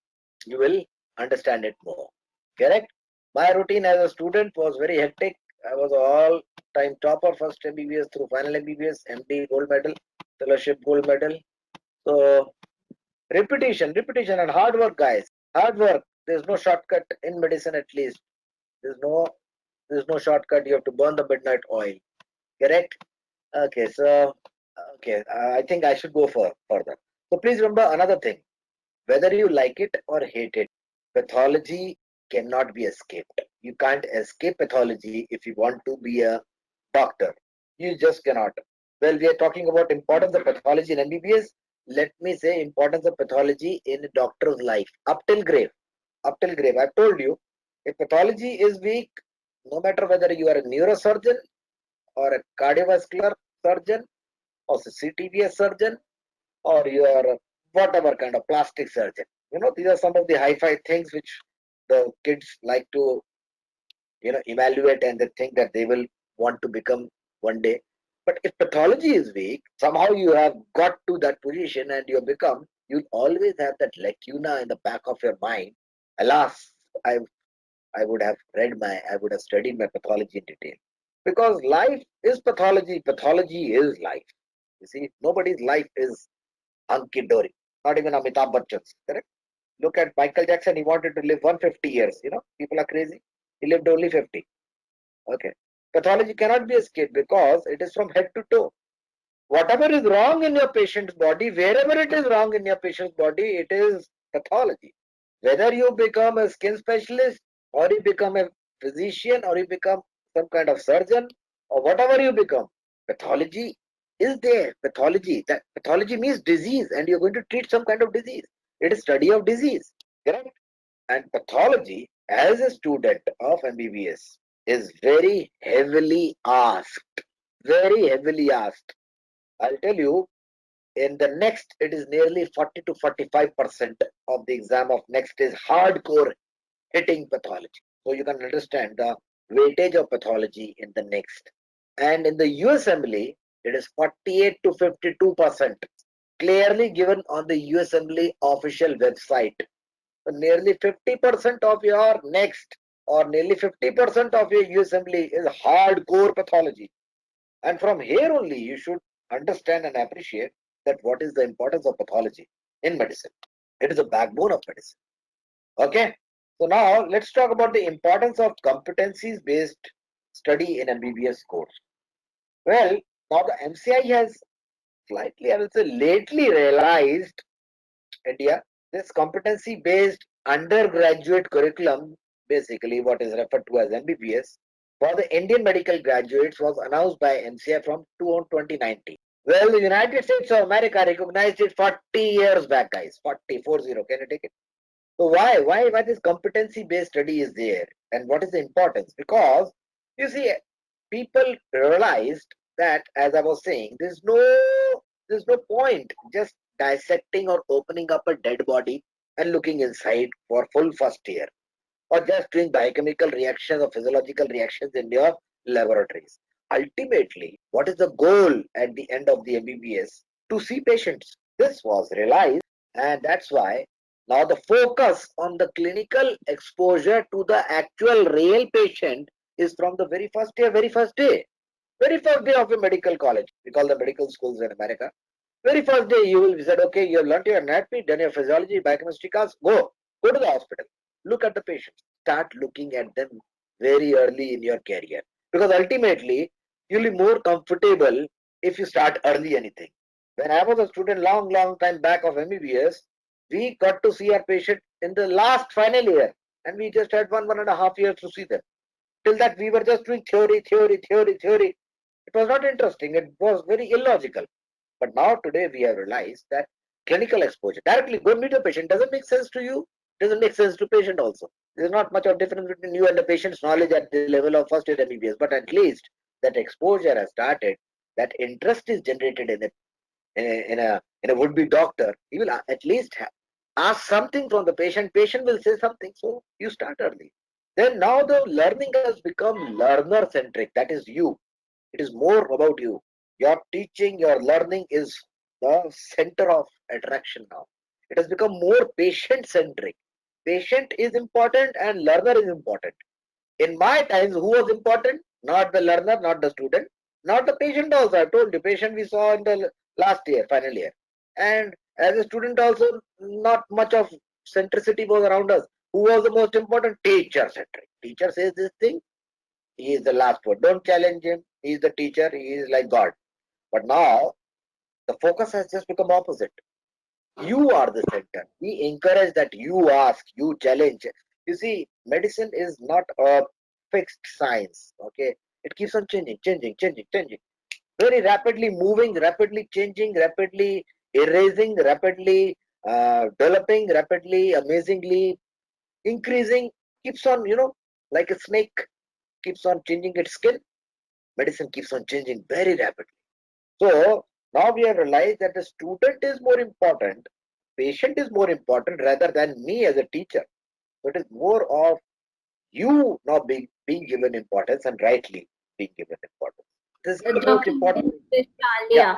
you will understand it more. Correct? My routine as a student was very hectic. I was all time topper, first MBBS through final MBBS, MD gold medal, fellowship gold medal. So repetition and hard work, guys. Hard work. There's no shortcut in medicine, at least. There's no there's no shortcut. You have to burn the midnight oil. Correct? Okay, I think I should go further. So please remember another thing. Whether you like it or hate it, pathology cannot be escaped. You can't escape pathology if you want to be a doctor. You just cannot. Well, we are talking about importance of pathology in MBBS. Let me say importance of pathology in a doctor's life. Up till grave. Up till grave. I've told you, if pathology is weak, no matter whether you are a neurosurgeon or a cardiovascular surgeon or a CTBS surgeon or you are a whatever kind of plastic surgeon. These are some of the hi-fi things which the kids like to evaluate, and they think that they will want to become one day. But if pathology is weak, somehow you have got to that position and you become, you'll always have that lacuna in the back of your mind. Alas, I would have I would have studied my pathology in detail, because life is pathology. Pathology is life. You see, nobody's life is hunky dory, not even Amitabh Bachchan's. Correct? Look at Michael Jackson. He wanted to live 150 years. People are crazy. He lived only 50. Okay. Pathology cannot be escaped because it is from head to toe. Whatever is wrong in your patient's body, wherever it is wrong in your patient's body, it is pathology. Whether you become a skin specialist or you become a physician or you become some kind of surgeon or whatever you become, pathology is there. Pathology means disease, and you're going to treat some kind of disease. It is study of disease. Correct? And pathology, as a student of MBBS, is very heavily asked. Very heavily asked. I'll tell you, in the next, it is nearly 40 to 45% of the exam of next is hardcore hitting pathology. So you can understand the weightage of pathology in the next. And in the U assembly, It is 48 to 52%. Clearly given on the USMLE official website. So nearly 50% of your next or nearly 50% of your USMLE is hardcore pathology. And from here only you should understand and appreciate that what is the importance of pathology in medicine. It is a backbone of medicine. Okay. So now let's talk about the importance of competencies based study in MBBS course. Well, now the MCI has slightly, I will say, lately realized India this competency based undergraduate curriculum, basically what is referred to as MBBS, for the Indian medical graduates was announced by MCI from 2019. Well, the United States of America recognized it 40 years back, guys. 40. Can you take it? So why this competency based study is there, and what is the importance? Because you see, people realized that, as I was saying, there's no point just dissecting or opening up a dead body and looking inside for full first year, or just doing biochemical reactions or physiological reactions in your laboratories. Ultimately, what is the goal at the end of the MBBS? To see patients. This was realized, and that's why now the focus on the clinical exposure to the actual real patient is from the very first year, very first day of a medical college. We call the medical schools in America. Very first day you will be said, okay, you have learned your anatomy, done your physiology, biochemistry class, go to the hospital. Look at the patients. Start looking at them very early in your career. Because ultimately, you'll be more comfortable if you start early anything. When I was a student long time back of MBBS, we got to see our patient in the last final year. And we just had 1.5 years to see them. Till that we were just doing theory. It was not interesting. It was very illogical. But now today we have realized that clinical exposure, directly go and meet a patient, doesn't make sense to you, doesn't make sense to patient also. There's not much of difference between you and the patient's knowledge at the level of first year MBBS, but at least that exposure has started, that interest is generated in a would-be doctor. He will at least ask something from the patient. Patient will say something, so you start early. Then now the learning has become learner-centric. That is you. It is more about you. Your teaching, your learning is the center of attraction now. It has become more patient-centric. Patient is important and learner is important. In my times, who was important? Not the learner, not the student, not the patient also. I told you, patient we saw in the last year, final year. And as a student also, not much of centricity was around us. Who was the most important? Teacher-centric. Teacher says this thing, he is the last word. Don't challenge him. He is the teacher. He is like God. But now the focus has just become opposite. You are the center. We encourage that you ask, you challenge. You see, medicine is not a fixed science. Okay, it keeps on changing. Very rapidly moving, rapidly changing, rapidly erasing, rapidly developing, rapidly, amazingly increasing. Keeps on, like a snake keeps on changing its skin. Medicine keeps on changing very rapidly. So now we have realized that the student is more important, patient is more important rather than me as a teacher. So it is more of you now being given importance and rightly being given importance. This is the most Dr. important thing. Vishal, Yeah.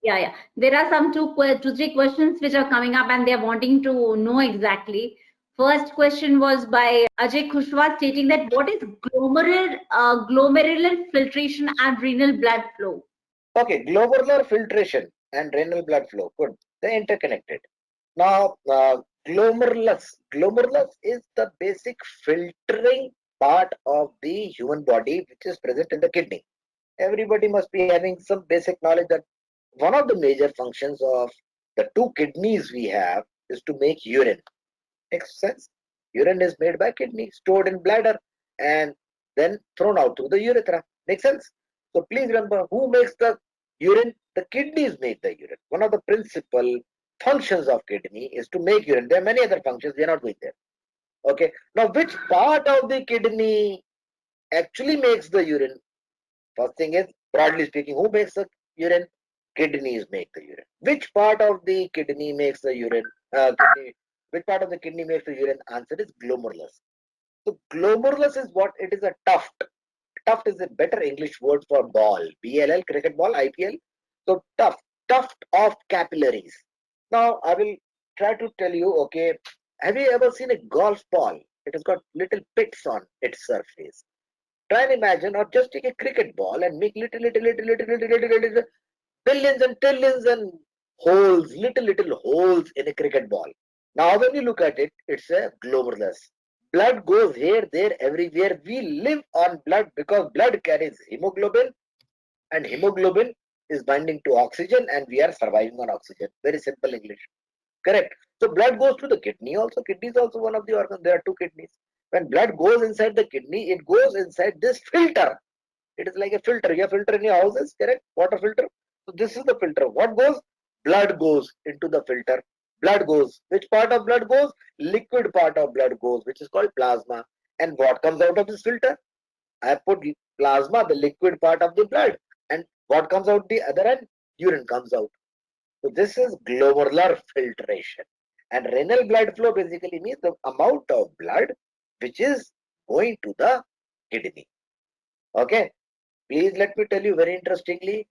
yeah. Yeah. There are some two, three questions which are coming up and they're wanting to know exactly. First question was by Ajay Khushwa stating that what is glomerular filtration and renal blood flow? Okay, glomerular filtration and renal blood flow. Good. They're interconnected. Now, glomerulus is the basic filtering part of the human body which is present in the kidney. Everybody must be having some basic knowledge that one of the major functions of the two kidneys we have is to make urine. Makes sense? Urine is made by kidney, stored in bladder, and then thrown out through the urethra. Makes sense? So please remember, who makes the urine? The kidneys make the urine. One of the principal functions of kidney is to make urine. There are many other functions, we are not going there. Okay. Now, which part of the kidney actually makes the urine? First thing is, broadly speaking, who makes the urine? Kidneys make the urine. Which part of the kidney makes the urine? Which part of the kidney makes the urine? Answer is glomerulus. So glomerulus is what? It is a tuft. tuft is a better English word for ball. BLL, cricket ball, IPL. So tuft of capillaries. Now I will try to tell you, okay, have you ever seen a golf ball? It has got little pits on its surface. Try and imagine, or just take a cricket ball and make little billions and trillions and holes, little holes in a cricket ball. Now, when you look at it, it's a glomerulus. Blood goes here, there, everywhere. We live on blood because blood carries hemoglobin, and hemoglobin is binding to oxygen, and we are surviving on oxygen. Very simple English. Correct. So blood goes to the kidney also. Kidney is also one of the organs. There are two kidneys. When blood goes inside the kidney, it goes inside this filter. It is like a filter. You have filter in your houses, correct? Water filter. So this is the filter. What goes? Blood goes into the filter. Blood goes. Which part of blood goes? Liquid part of blood goes, which is called plasma. And what comes out of this filter? I have put plasma, the liquid part of the blood. And what comes out the other end? Urine comes out. So this is glomerular filtration. And renal blood flow basically means the amount of blood which is going to the kidney. Okay. Please let me tell you very interestingly,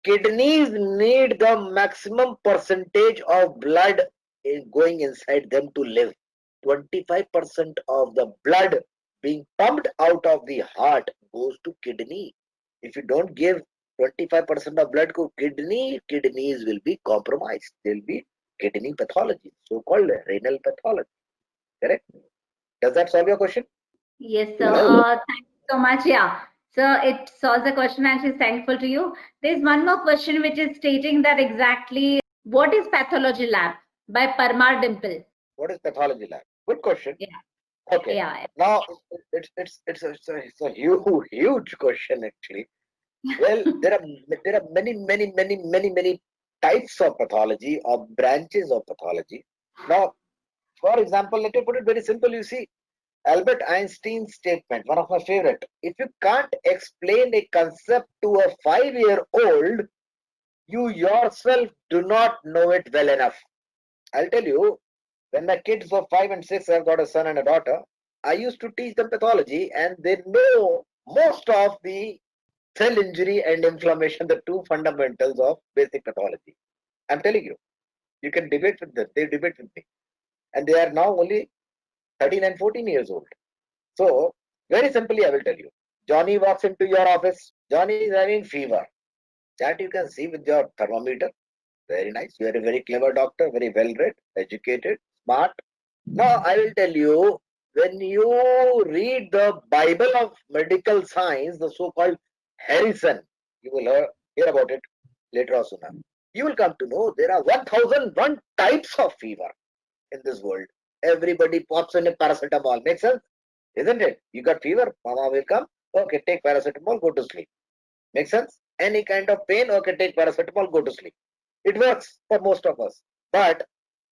kidneys need the maximum percentage of blood going inside them to live. 25% of the blood being pumped out of the heart goes to kidney. If you don't give 25% of blood to kidney, kidneys will be compromised. There will be kidney pathology, so-called renal pathology. Correct? Does that solve your question? Yes, sir. Hello? Thank you so much. Yeah. So it solves the question and she's thankful to you. There's one more question which is stating that exactly what is pathology lab by Parmar Dimple. What is pathology lab? Good question. Yeah. Okay. Yeah. Now it's a huge question actually. Well, there are many types of pathology or branches of pathology. Now, for example, let me put it very simple. You see, Albert Einstein's statement, one of my favorite. If you can't explain a concept to a 5-year-old, you yourself do not know it well enough. I'll tell you, when my kids were 5 and 6, I've got a son and a daughter. I used to teach them pathology, and they know most of the cell injury and inflammation, the two fundamentals of basic pathology. I'm telling you, you can debate with them. They debate with me. And they are now only 13 and 14 years old. So, very simply, I will tell you. Johnny walks into your office. Johnny is having fever. That you can see with your thermometer. Very nice. You are a very clever doctor, very well read, educated, smart. Now, I will tell you, when you read the Bible of medical science, the so called Harrison, you will hear about it later or sooner. You will come to know there are 1001 types of fever in this world. Everybody pops in a paracetamol. Makes sense? Isn't it? You got fever, mama will come. Okay, take paracetamol, go to sleep. Makes sense? Any kind of pain, okay, take paracetamol, go to sleep. It works for most of us. But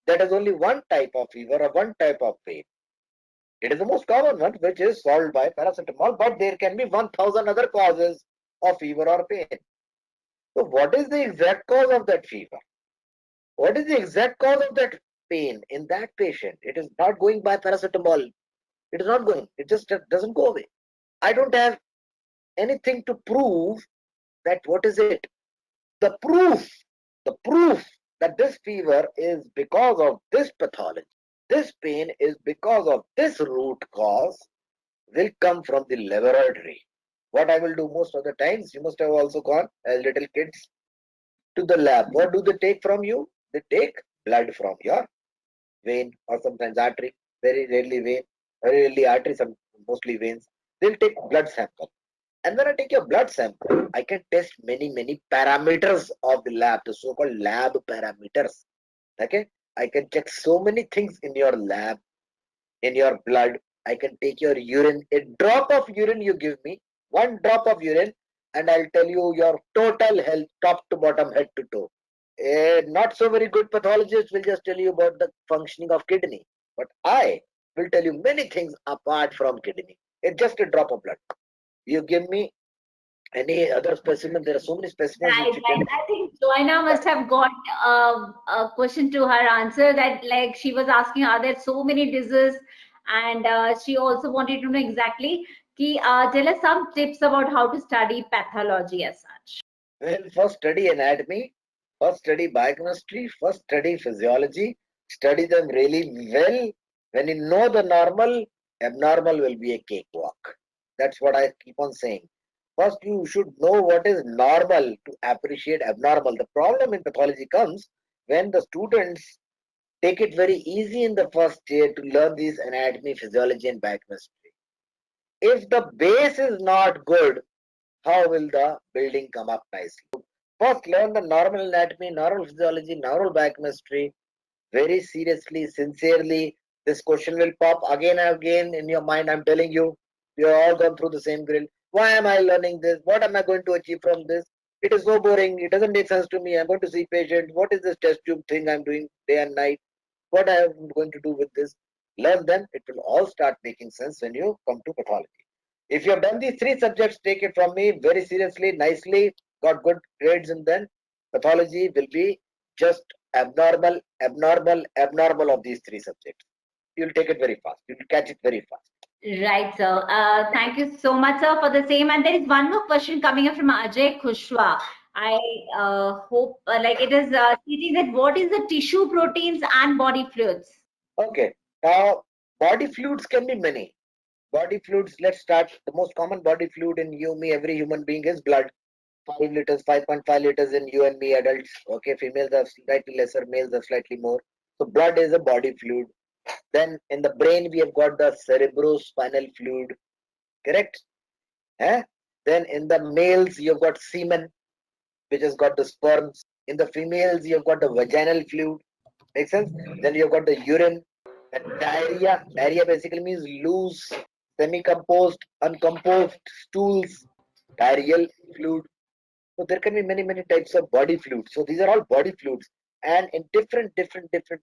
that is only one type of fever or one type of pain. It is the most common one, which is solved by paracetamol, but there can be 1000 other causes of fever or pain. So, what is the exact cause of that fever? What is the exact cause of that pain in that patient? It is not going by paracetamol. It is not going. It just doesn't go away. I don't have anything to prove that what is it. The proof that this fever is because of this pathology, this pain is because of this root cause, will come from the laboratory. What I will do most of the times, you must have also gone as little kids to the lab. What do they take from you? They take blood from your vein or sometimes artery, very rarely vein, very rarely artery, some mostly veins. They'll take blood sample. And when I take your blood sample, I can test many parameters of the lab, the so-called lab parameters. Okay, I can check so many things in your lab, in your blood. I can take your urine, a drop of urine you give me, one drop of urine, and I'll tell you your total health, top to bottom, head to toe. A not so very good pathologist will just tell you about the functioning of kidney, but I will tell you many things apart from kidney. It's just a drop of blood. You give me any other specimen. There are so many specimens Right, which you right. can. I think Joanna must have got a question to her answer that like she was asking, are there so many diseases? And she also wanted to know exactly. Tell us some tips about how to study pathology as such. Well, first study anatomy, first study biochemistry, first study physiology. Study them really well. When you know the normal, abnormal will be a cakewalk. That's what I keep on saying. First, you should know what is normal to appreciate abnormal. The problem in pathology comes when the students take it very easy in the first year to learn these anatomy, physiology, and biochemistry. If the base is not good, how will the building come up nicely? First, learn the normal anatomy, normal physiology, normal biochemistry very seriously, sincerely. This question will pop again and again in your mind. I'm telling you, you have all gone through the same grill. Why am I learning this? What am I going to achieve from this? It is so boring. It doesn't make sense to me. I'm going to see patients. What is this test tube thing I'm doing day and night? What I am going to do with this? Learn them. It will all start making sense when you come to pathology. If you have done these three subjects, take it from me very seriously, nicely, got good grades, and then pathology will be just abnormal, abnormal, abnormal of these three subjects. You'll take it very fast. You'll catch it very fast. Right, sir. Thank you so much, sir, for the same. And there is one more question coming up from Ajay Kushwa. I hope, like it is stating that what is the tissue proteins and body fluids? Okay. Now, body fluids can be many. Body fluids, let's start. The most common body fluid in you, me, every human being is blood. 5 liters, 5.5 liters in you and me adults. Okay, females are slightly lesser, males are slightly more. So, blood is a body fluid. Then in the brain, we have got the cerebrospinal fluid, correct? Eh? Then in the males, you've got semen, which has got the sperms. In the females, you've got the vaginal fluid. Makes sense? Then you've got the urine and diarrhea. Diarrhea basically means loose, semi-composed, uncomposed stools, diarrheal fluid. So there can be many, many types of body fluids. So these are all body fluids. And in different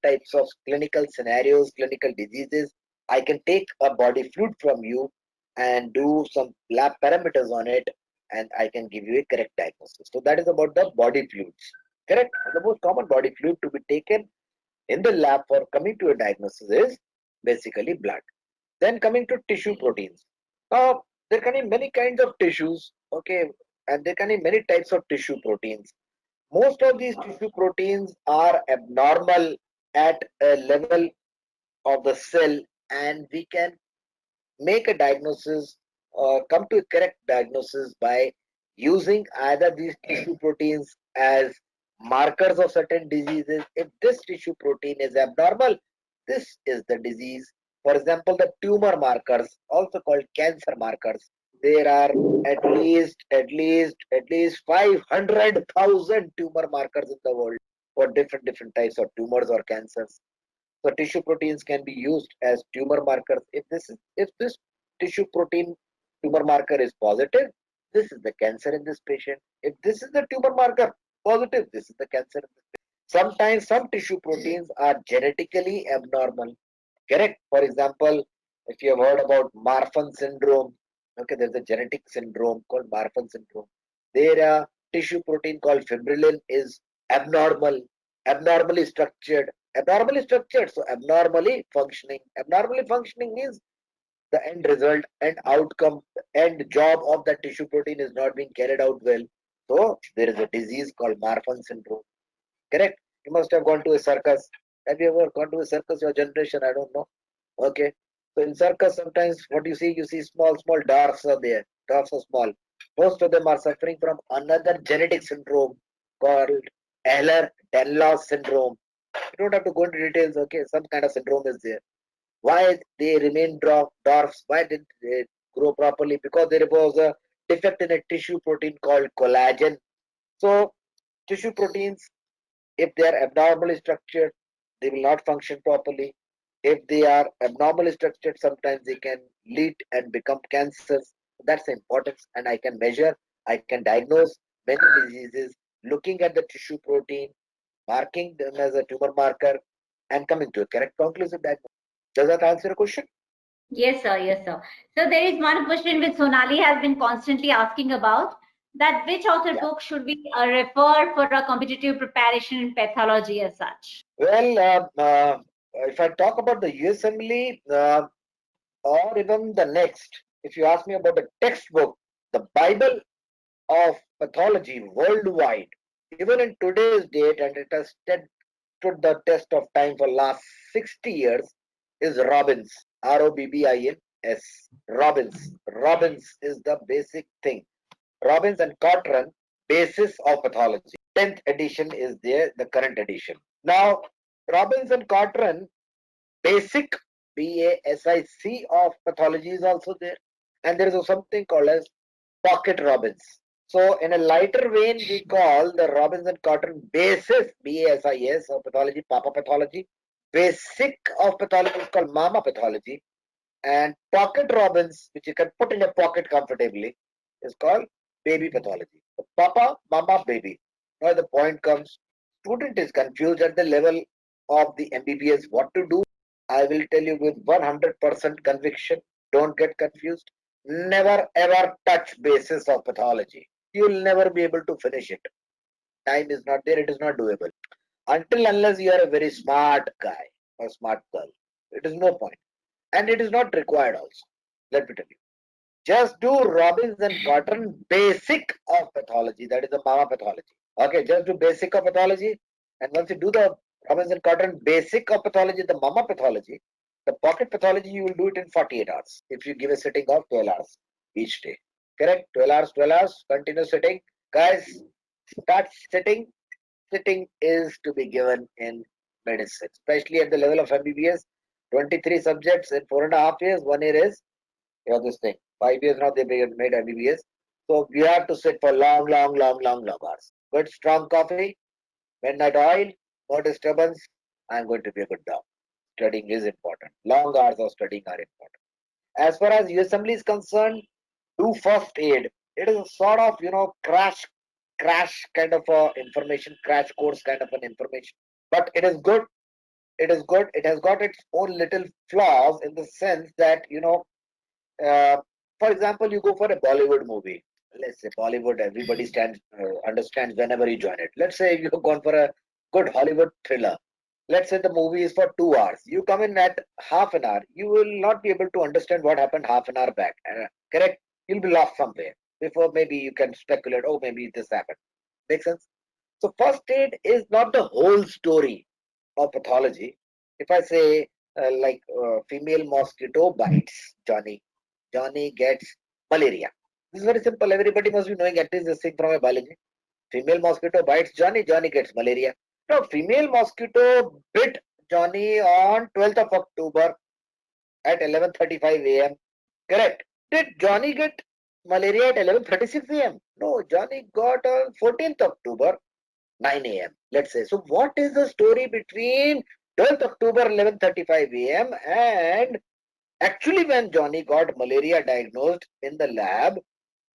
types of clinical scenarios, clinical diseases, I can take a body fluid from you and do some lab parameters on it, and I can give you a correct diagnosis. So that is about the body fluids. Correct? The most common body fluid to be taken in the lab for coming to a diagnosis is basically blood. Then coming to tissue proteins. Now, there can be many kinds of tissues, okay, and there can be many types of tissue proteins. Most of these tissue proteins are abnormal at a level of the cell, and we can make a diagnosis or come to a correct diagnosis by using either these tissue proteins as markers of certain diseases. If this tissue protein is abnormal, this is the disease. For example, the tumor markers, also called cancer markers, there are at least 500,000 tumor markers in the world for different types of tumors or cancers. So tissue proteins can be used as tumor markers. If this tissue protein tumor marker is positive, this is the cancer in this patient. If this is the tumor marker positive, this is the cancer in this patient. Sometimes some tissue proteins are genetically abnormal. Correct. For example, if you have heard about Marfan syndrome, okay, there's a genetic syndrome called Marfan syndrome. There a tissue protein called fibrillin is abnormal, abnormally structured, so abnormally functioning. Abnormally functioning means the end result, end outcome, the end job of that tissue protein is not being carried out well. So there is a disease called Marfan syndrome. Correct? You must have gone to a circus. Have you ever gone to a circus? Your generation, I don't know. Okay. So in circus, sometimes what you see small dwarfs are there. Dwarfs are small. Most of them are suffering from another genetic syndrome called Ehlers-Danlos syndrome. You don't have to go into details. Okay, some kind of syndrome is there. Why they remain dwarfs? Why didn't they grow properly? Because there was a defect in a tissue protein called collagen. So tissue proteins, if they are abnormally structured, they will not function properly. If they are abnormally structured, sometimes they can lead and become cancers. That's the importance, and I can measure, I can diagnose many diseases looking at the tissue protein, marking them as a tumor marker, and coming to a correct conclusive diagnosis. Does that answer your question? Yes, sir. Yes, sir. So there is one question which Sonali has been constantly asking about, that which author Yeah. book should we refer for a competitive preparation in pathology as such? Well, if I talk about the USMLE or even the next, If you ask me about the textbook, the Bible of pathology worldwide, even in today's date, and it has stood the test of time for last 60 years, is Robbins. Robbins. Robbins. Robbins is the basic thing. Robbins and Cotran, basis of pathology. 10th edition is there, the current edition. Now, Robbins and Cotran, basic, BASIC of pathology is also there. And there is something called as pocket Robbins. So in a lighter vein, we call the Robbins and Cotran basis, BASIS of pathology, Papa pathology. Basic of pathology is called Mama pathology. And pocket Robbins, which you can put in your pocket comfortably, is called baby pathology. So Papa, Mama, baby. Now the point comes, student is confused at the level of the MBBS what to do. I will tell you with 100% conviction, don't get confused. Never ever touch basis of pathology. You will never be able to finish it. Time is not there, it is not doable. Until unless you are a very smart guy or smart girl, it is no point. And it is not required also. Let me tell you. Just do Robbins and Cotran basic of pathology. That is the Mama pathology. Okay, just do basic of pathology. And once you do the Robbins and Cotran basic of pathology, the Mama pathology, the pocket pathology, you will do it in 48 hours. If you give a sitting of 12 hours each day. Correct? 12 hours, continuous sitting. Guys, start sitting. Sitting is to be given in medicine, especially at the level of MBBS. 23 subjects in 4.5 years. 1 year is this thing. 5 years now they made MBBS. So you have to sit for long hours. Good strong coffee, midnight oil, no disturbance. I'm going to be a good dog. Studying is important. Long hours of studying are important. As far as USMLE is concerned, do first aid. It is a sort of crash kind of a information, crash course kind of an information. But it is good. It is good. It has got its own little flaws in the sense that uh, for example, you go for a Bollywood movie. Let's say Bollywood, everybody understands whenever you join it. Let's say you've gone for a good Hollywood thriller. Let's say the movie is for 2 hours. You come in at half an hour. You will not be able to understand what happened half an hour back. Correct? You'll be lost somewhere. Before maybe you can speculate, oh, maybe this happened. Make sense? So first aid is not the whole story of pathology. If I say female mosquito bites Johnny gets malaria. This is very simple. Everybody must be knowing at least this thing from a biology. Female mosquito bites Johnny gets malaria. Now, female mosquito bit Johnny on 12th of October at 11:35 a.m. Correct. Did Johnny get malaria at 11:36 a.m.? No, Johnny got on 14th October 9 a.m. Let's say. So what is the story between 12th October 11:35 a.m. and actually when Johnny got malaria diagnosed in the lab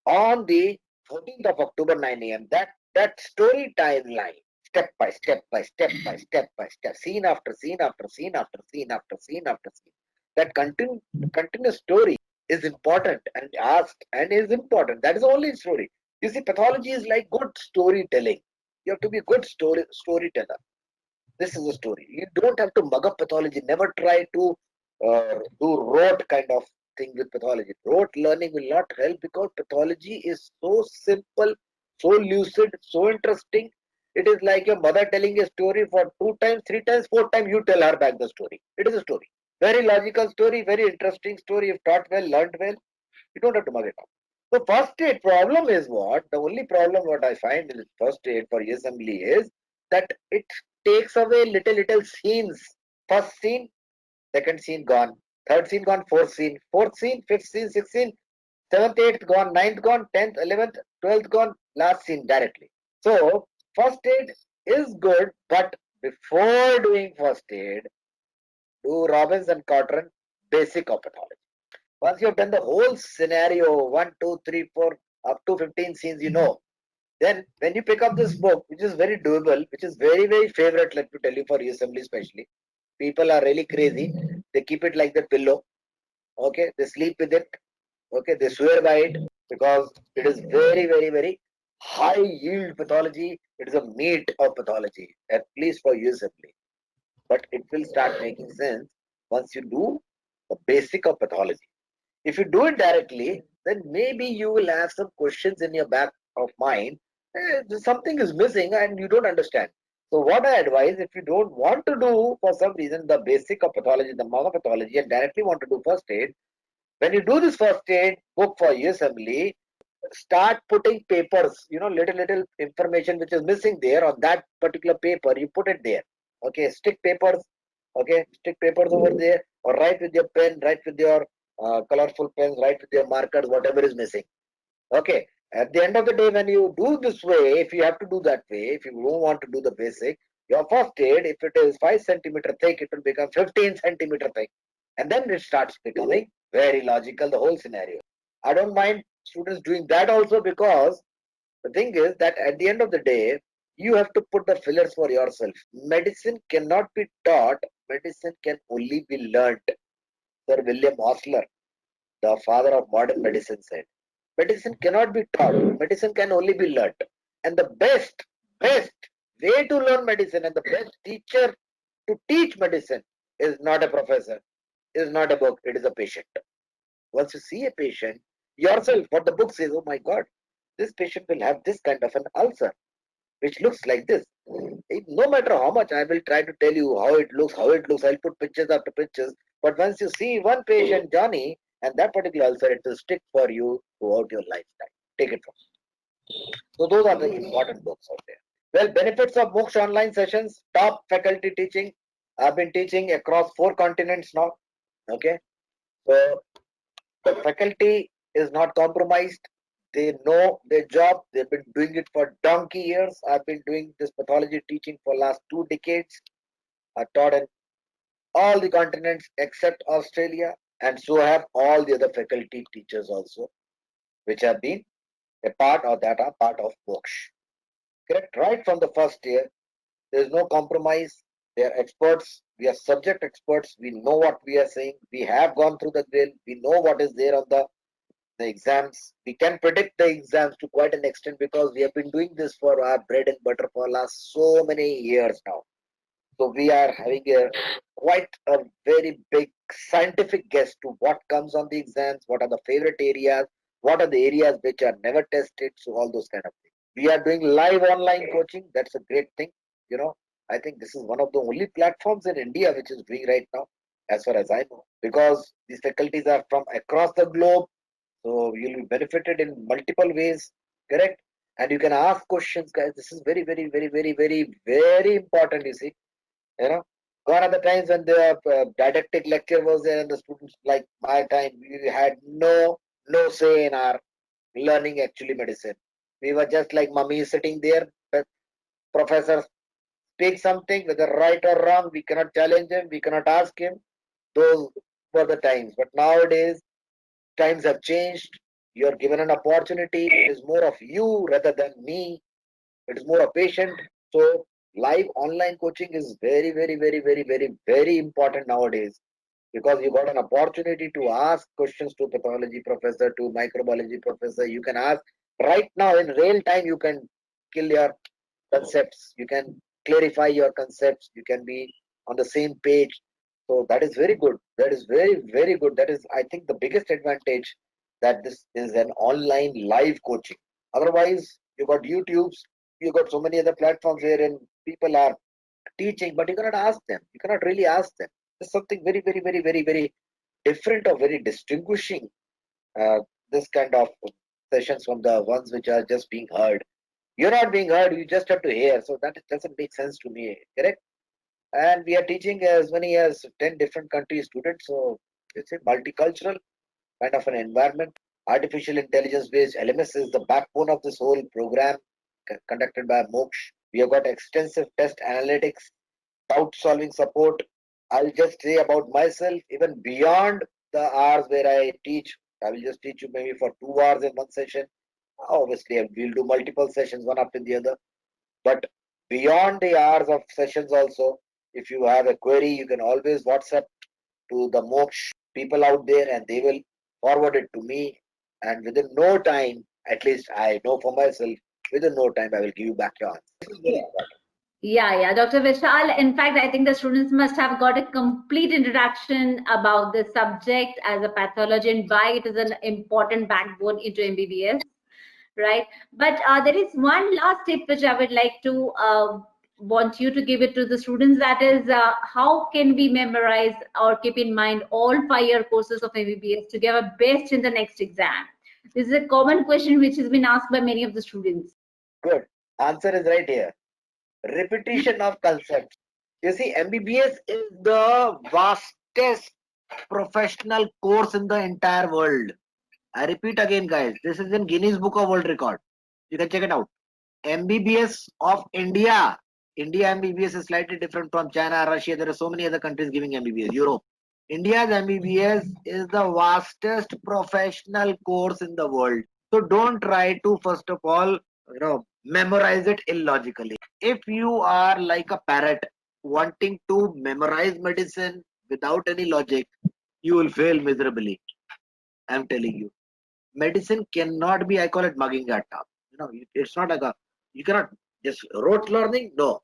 on the 14th of October 9 a.m.? That story timeline, step by step by step by step by step, scene after scene after scene after scene after scene after scene. That continuous story is important and asked and is important. That is the only story. You see, pathology is like good storytelling. You have to be a good storyteller. This is a story. You don't have to mug up pathology. Never try to do rote kind of thing with pathology. Rote learning will not help because pathology is so simple, so lucid, so interesting. It is like your mother telling a story for 2 times, 3 times, 4 times. You tell her back the story. It is a story. Very logical story, very interesting story. If taught well, learned well, you don't have to mug it up. So first aid problem is what? The only problem what I find in first aid for assembly is that it takes away little scenes. First scene, second scene gone, third scene gone, fourth scene, fifth scene, sixth scene, seventh, eighth gone, ninth gone, 10th, 11th, 12th gone, last scene directly. So first aid is good, but before doing first aid, do Robbins and Cotran basic of pathology. Once you have done the whole scenario, 1, 2, 3, 4, up to 15 scenes, then when you pick up this book, which is very doable, which is very favorite, let me tell you, for assembly especially, people are really crazy. They keep it like the pillow. Okay, they sleep with it. Okay, they swear by it because it is very high yield pathology. It is a meat of pathology, at least for assembly. But it will start making sense once you do the basic of pathology. If you do it directly, then maybe you will have some questions in your back of mind. Something is missing and you don't understand. So what I advise, if you don't want to do for some reason the basic of pathology, the pathology, and directly want to do first aid, when you do this first aid book for USMLE, start putting papers, little information which is missing there on that particular paper, you put it there. Okay, stick papers. Okay, stick papers over there, or write with your pen, write with your colorful pens, write with your markers, whatever is missing. Okay, at the end of the day, when you do this way, if you have to do that way, if you don't want to do the basic, your first aid, if it is 5 centimeter thick, it will become 15 centimeter thick, and then it starts becoming very logical, the whole scenario. I don't mind students doing that also, because the thing is that at the end of the day, you have to put the fillers for yourself. Medicine cannot be taught, medicine can only be learnt. Sir William Osler, the father of modern medicine, said, medicine cannot be taught, medicine can only be learnt. And the best way to learn medicine and the best teacher to teach medicine is not a professor, is not a book, it is a patient. Once you see a patient yourself, what the book says, oh my God, this patient will have this kind of an ulcer, which looks like this. No matter how much I will try to tell you how it looks, I'll put pictures after pictures. But once you see one patient, Johnny, and that particular ulcer, it will stick for you throughout your lifetime. Take it from me. So those are the important books out there. Well, benefits of Moksh online sessions, top faculty teaching. I've been teaching across 4 continents now. Okay. So the faculty is not compromised. They know their job. They've been doing it for donkey years. I've been doing this pathology teaching for last 2 decades. I taught in all the continents except Australia, and so have all the other faculty teachers also, which have been a part or that are part of Mosh. Correct? Right from the first year, there is no compromise. They are experts. We are subject experts. We know what we are saying. We have gone through the drill. We know what is there on the exams. We can predict the exams to quite an extent, because we have been doing this for our bread and butter for last so many years now. So we are having a quite a very big scientific guess to what comes on the exams, what are the favorite areas, what are the areas which are never tested, so all those kind of things. We are doing live online coaching. That's a great thing. You know, I think this is one of the only platforms in India which is doing right now, as far as I know, because these faculties are from across the globe, so you'll be benefited in multiple ways, correct? And you can ask questions, guys. This is very, very, very, very, very, very important. You see, you know, gone are the times when the didactic lecture was there, and the students, like my time, we had no say in our learning actually medicine. We were just like mummy sitting there. The professor speaks something, whether right or wrong, we cannot challenge him, we cannot ask him. Those were the times. But nowadays, times have changed. You're given an opportunity. It is more of you rather than me. It is more a patient. So live online coaching is very, very, very, very, very, very important nowadays, because you got an opportunity to ask questions to pathology professor, to microbiology professor. You can ask right now in real time. You can kill your concepts. You can clarify your concepts. You can be on the same page. So that is very good. That is very, very good. That is, I think, the biggest advantage, that this is an online live coaching. Otherwise, you got YouTubes, you got so many other platforms wherein people are teaching, but you cannot ask them. You cannot really ask them. There's something very, very, very, very, very different or very distinguishing uh, this kind of sessions from the ones which are just being heard. You're not being heard, you just have to hear. So that doesn't make sense to me, correct? And we are teaching as many as 10 different country students. So it's a multicultural kind of an environment. Artificial intelligence based LMS is the backbone of this whole program conducted by Moksh. We have got extensive test analytics, doubt solving support. I'll just say about myself, even beyond the hours where I teach, I will just teach you maybe for 2 hours in one session. Obviously, we'll do multiple sessions one after the other. But beyond the hours of sessions also, if you have a query, you can always WhatsApp to the Mosh people out there, and they will forward it to me. And within no time, at least I know for myself, within no time I will give you back your answer. This is very important. Yeah, Dr. Vishal. In fact, I think the students must have got a complete introduction about the subject as a pathology and why it is an important backbone into MBBS, right? But there is one last tip which I would like to want you to give it to the students. That is, how can we memorize or keep in mind all 5 year courses of MBBS to get a best in the next exam? This is a common question which has been asked by many of the students. Good. Answer is right here. Repetition of concepts. You see, MBBS is the vastest professional course in the entire world. I repeat again, guys, this is in Guinness Book of World Record. You can check it out. MBBS of India. India MBBS is slightly different from China, Russia. There are so many other countries giving MBBS. Europe. India's MBBS is the vastest professional course in the world. So don't try to first of all, memorize it illogically. If you are like a parrot wanting to memorize medicine without any logic, you will fail miserably. I'm telling you. Medicine cannot be, I call it mugging at top. It's not like a, you cannot just rote learning. No,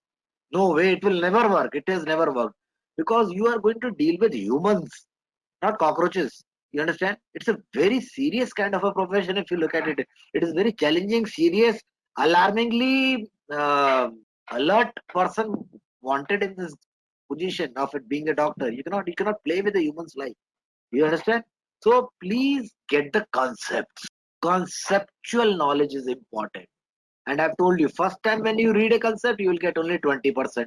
no way, it will never work. It has never worked because you are going to deal with humans, not cockroaches. You understand? It's a very serious kind of a profession if you look at it. It is very challenging, serious, alarmingly alert person wanted in this position of it being a doctor. You cannot play with a human's life. You understand? So please get the concepts. Conceptual knowledge is important. And I've told you, first time when you read a concept, you will get only 20%.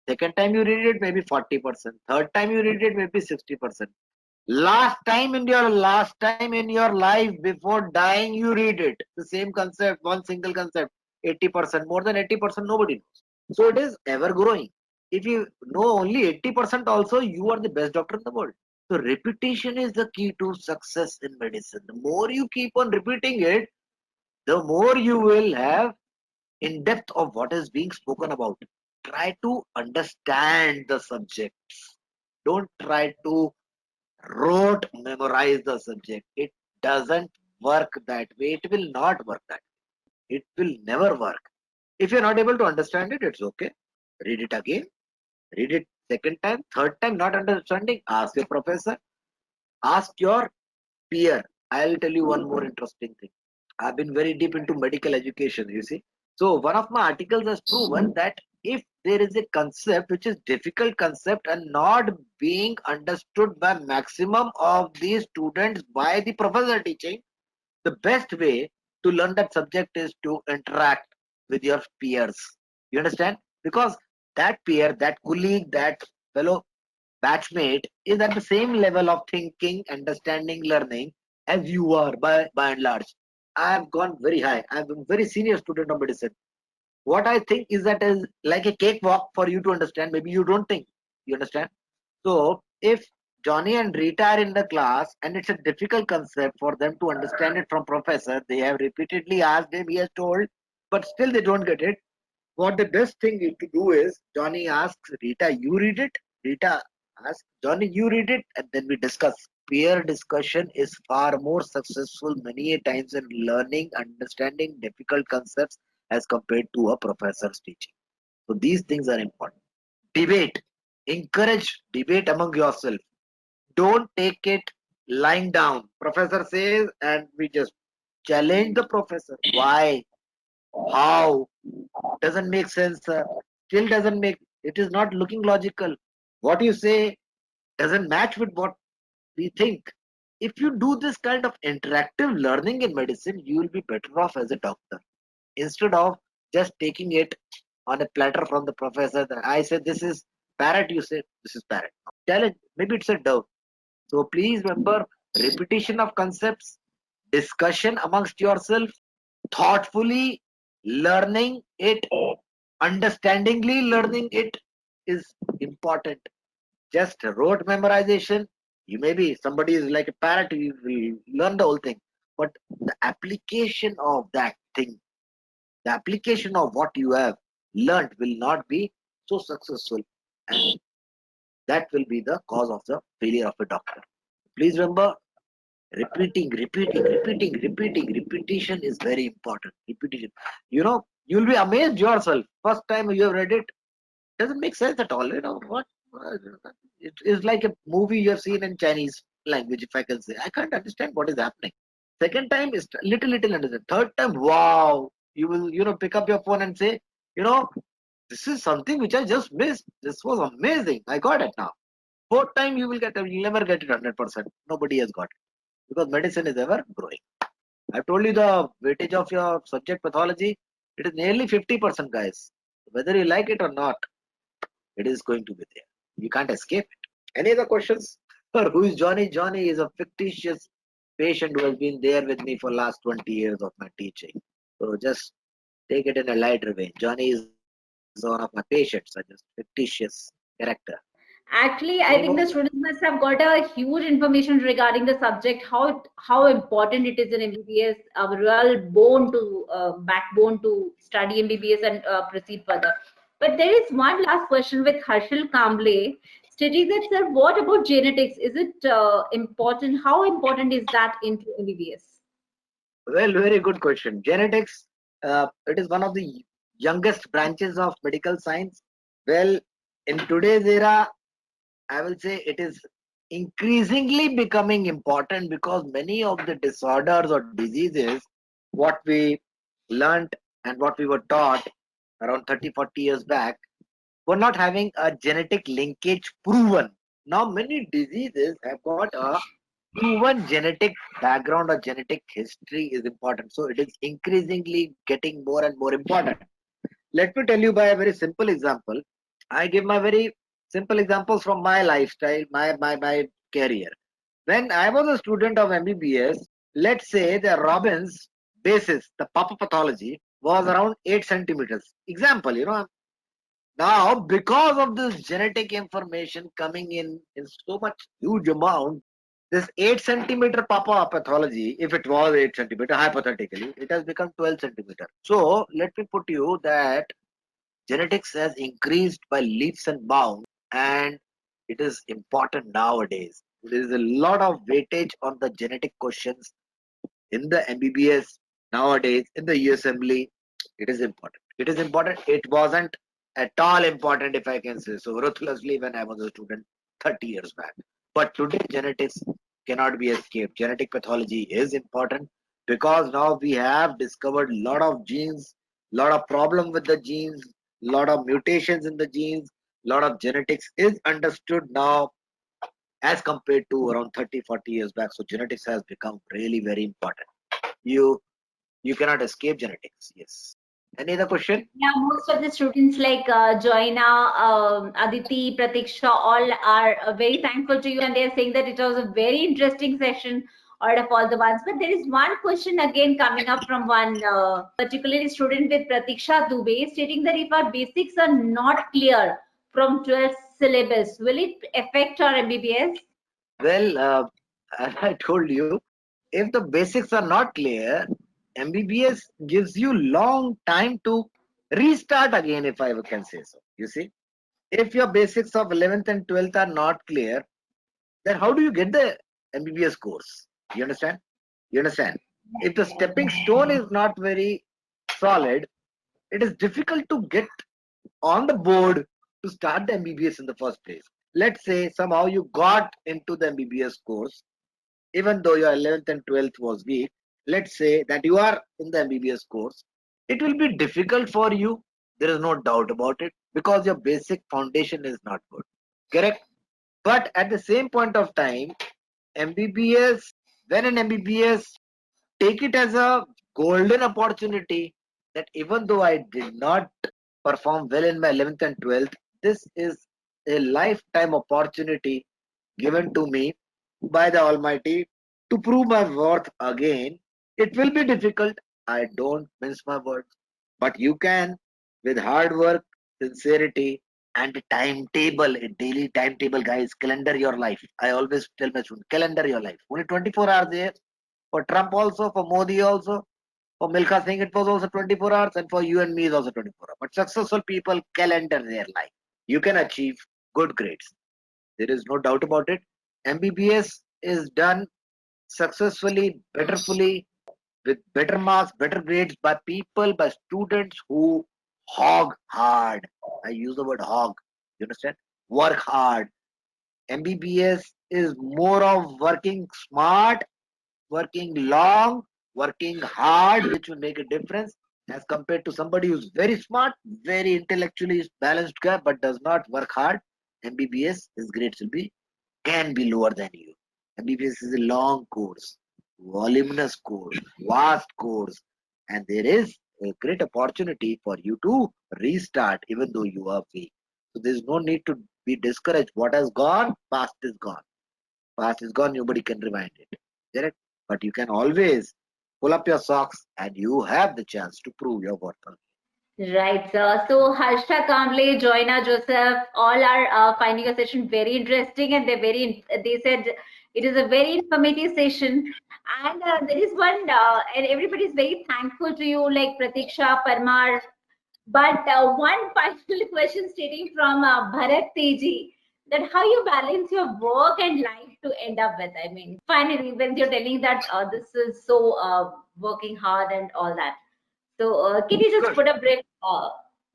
Second time you read it, maybe 40%. Third time you read it, maybe 60%. Last time in your life before dying, you read it. The same concept, one single concept, 80%. More than 80%, nobody knows. So it is ever growing. If you know only 80% also, you are the best doctor in the world. So repetition is the key to success in medicine. The more you keep on repeating it, the more you will have in depth of what is being spoken about. Try to understand the subjects. Don't try to rote memorize the subject. It doesn't work that way. It will not work that way. It will never work. If you're not able to understand it, it's okay. Read it again. Read it second time, third time, not understanding. Ask your professor. Ask your peer. I'll tell you one more interesting thing. I've been very deep into medical education, you see. So one of my articles has proven that if there is a concept which is difficult concept and not being understood by maximum of the students by the professor teaching, the best way to learn that subject is to interact with your peers. You understand? Because that peer, that colleague, that fellow batchmate is at the same level of thinking, understanding, learning as you are by and large. I have gone very high. I'm a very senior student of medicine. What I think is that is like a cakewalk for you to understand. Maybe you don't think. You understand? So if Johnny and Rita are in the class and it's a difficult concept for them to understand it from professor, they have repeatedly asked him, he has told, but still they don't get it. What the best thing to do is Johnny asks Rita, you read it. Rita asks Johnny, you read it, and then we discuss. Peer discussion is far more successful many a times in learning, understanding difficult concepts as compared to a professor's teaching. So these things are important. Debate. Encourage debate among yourself. Don't take it lying down. Professor says, and we just challenge the professor. Why? How? Doesn't make sense, sir. Still doesn't make, it is not looking logical. What you say doesn't match with what we think. If you do this kind of interactive learning in medicine, you will be better off as a doctor instead of just taking it on a platter from the professor. That I said this is parrot, you say this is parrot. Challenge, maybe it's a dove. So please remember, repetition of concepts, discussion amongst yourself, thoughtfully learning it, understandingly learning it is important. Just rote memorization, you maybe somebody is like a parrot, you will learn the whole thing. But the application of that thing, the application of what you have learned will not be so successful. And that will be the cause of the failure of a doctor. Please remember, repetition is very important. Repetition. You'll be amazed yourself. First time you have read it, Doesn't make sense at all. You know what? uh, It is like a movie you have seen in Chinese language, if I can say. I can't understand what is happening. Second time is little understand. Third time, wow! You will pick up your phone and say, you know, this is something which I just missed. This was amazing. I got it now. Fourth time you'll never get it 100%. Nobody has got it because medicine is ever growing. I've told you the weightage of your subject pathology. It is nearly 50%, guys. Whether you like it or not, it is going to be there. You can't escape it. Any other questions? Or who is Johnny? Johnny is a fictitious patient who has been there with me for last 20 years of my teaching. So just take it in a lighter way. Johnny is one of my patients, I just fictitious character. Any Actually, more? I think the students must have got a huge information regarding the subject, how important it is in MBBS, a real bone to backbone to study MBBS and proceed further. But there is one last question with Harshal Kamble stating that, sir, what about genetics? Is it important? How important is that into MBBS? Well, very good question. Genetics, it is one of the youngest branches of medical science. Well, in today's era, I will say it is increasingly becoming important because many of the disorders or diseases, what we learnt and what we were taught around 30, 40 years back, were not having a genetic linkage proven. Now, many diseases have got a proven genetic background or genetic history is important. So, it is increasingly getting more and more important. Let me tell you by a very simple example. I give my very simple examples from my lifestyle, my career. When I was a student of MBBS, let's say the Robbins basis, the Papa pathology, was around 8 centimeters. Example, now because of this genetic information coming in so much huge amount, this 8 centimeter Papa pathology, if it was 8 centimeter, hypothetically, it has become 12 centimeter. So let me put you that genetics has increased by leaps and bounds, and it is important nowadays. There is a lot of weightage on the genetic questions in the MBBS nowadays, in the USMLE. It is important. It is important. It wasn't at all important, if I can say so, ruthlessly when I was a student 30 years back. But today, genetics cannot be escaped. Genetic pathology is important because now we have discovered a lot of genes, lot of problem with the genes, lot of mutations in the genes, lot of genetics is understood now as compared to around 30, 40 years back. So genetics has become really very important. You you cannot escape genetics. Yes. Any other question? Yeah, most of the students like Joina, Aditi, Pratiksha, all are very thankful to you, and they're saying that it was a very interesting session out of all the ones. But there is one question again coming up from one particularly student with Pratiksha Dubey stating that if our basics are not clear from 12th syllabus, will it affect our MBBS? Well, as I told you, if the basics are not clear, MBBS gives you long time to restart again, if I can say so. You see, if your basics of 11th and 12th are not clear, then how do you get the MBBS course? You understand? You understand? If the stepping stone is not very solid, it is difficult to get on the board to start the MBBS in the first place. Let's say somehow you got into the MBBS course, even though your 11th and 12th was weak. Let's say that you are in the MBBS course. It will be difficult for you. There is no doubt about it because your basic foundation is not good. Correct? But at the same point of time, MBBS, when an MBBS, take it as a golden opportunity that even though I did not perform well in my 11th and 12th, this is a lifetime opportunity given to me by the Almighty to prove my worth again. It will be difficult. I don't mince my words. But you can, with hard work, sincerity, and a timetable, a daily timetable, guys, calendar your life. I always tell my students, calendar your life. Only 24 hours there. For Trump also, for Modi also, for Milkha Singh, it was also 24 hours, and for you and me is also 24 hours. But successful people calendar their life. You can achieve good grades. There is no doubt about it. MBBS is done successfully, betterfully, with better marks, better grades by people, by students who hog hard. I use the word hog. You understand? Work hard. MBBS is more of working smart, working long, working hard, which will make a difference as compared to somebody who's very smart, very intellectually balanced guy, but does not work hard. MBBS, his grades will be can be lower than you. MBBS is a long course, voluminous course, vast course, and there is a great opportunity for you to restart even though you are weak. So there's no need to be discouraged. What has gone, past is gone. Past is gone, nobody can rewind it. Correct? But you can always pull up your socks and you have the chance to prove your worth. Right, sir. So Harsha Kamble, Joyna Joseph, all are finding a session very interesting, and they said it is a very informative session. And there is one, and everybody is very thankful to you, like Pratiksha Parmar. But one final question stating from Bharat Teji, that how you balance your work and life to end up with. I mean, finally, when you're telling that this is so working hard and all that. So, can you just Good, put a brief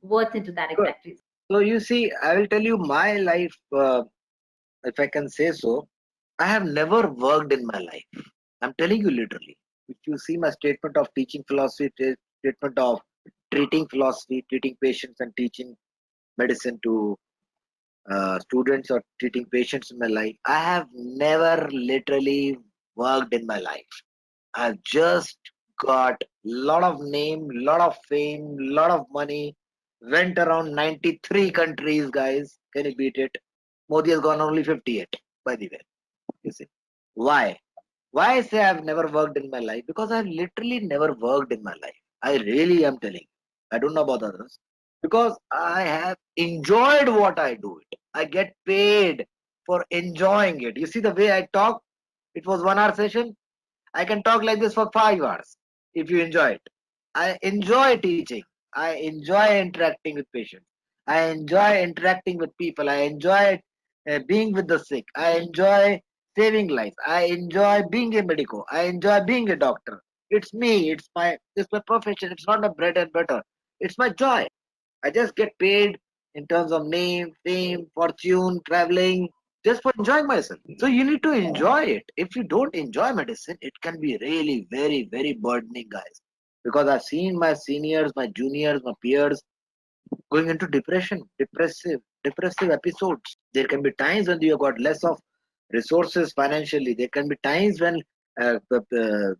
words into that good. exactly? So you see, I will tell you my life, if I can say so. I have never worked in my life. I'm telling you literally. If you see my statement of teaching philosophy, statement of treating philosophy, treating patients and teaching medicine to students or treating patients in my life, I have never literally worked in my life. I've just got lot of name, lot of fame, lot of money. Went around 93 countries, guys. Can you beat it? Modi has gone only 58, by the way. You see. Why? Why I say I've never worked in my life? Because I've literally never worked in my life. I really am telling you. I don't know about others. Because I have enjoyed what I do it. I get paid for enjoying it. You see the way I talk? It was 1 hour session. I can talk like this for 5 hours if you enjoy it. I enjoy teaching. I enjoy interacting with patients. I enjoy interacting with people. I enjoy being with the sick. I enjoy saving lives. I enjoy being a medico. I enjoy being a doctor. It's me. It's my profession. It's not my bread and butter. It's my joy. I just get paid in terms of name, fame, fortune, traveling, just for enjoying myself. So you need to enjoy it. If you don't enjoy medicine, it can be really very, very burdening, guys. Because I've seen my seniors, my juniors, my peers going into depressive episodes. There can be times when you have got less of resources financially. There can be times when the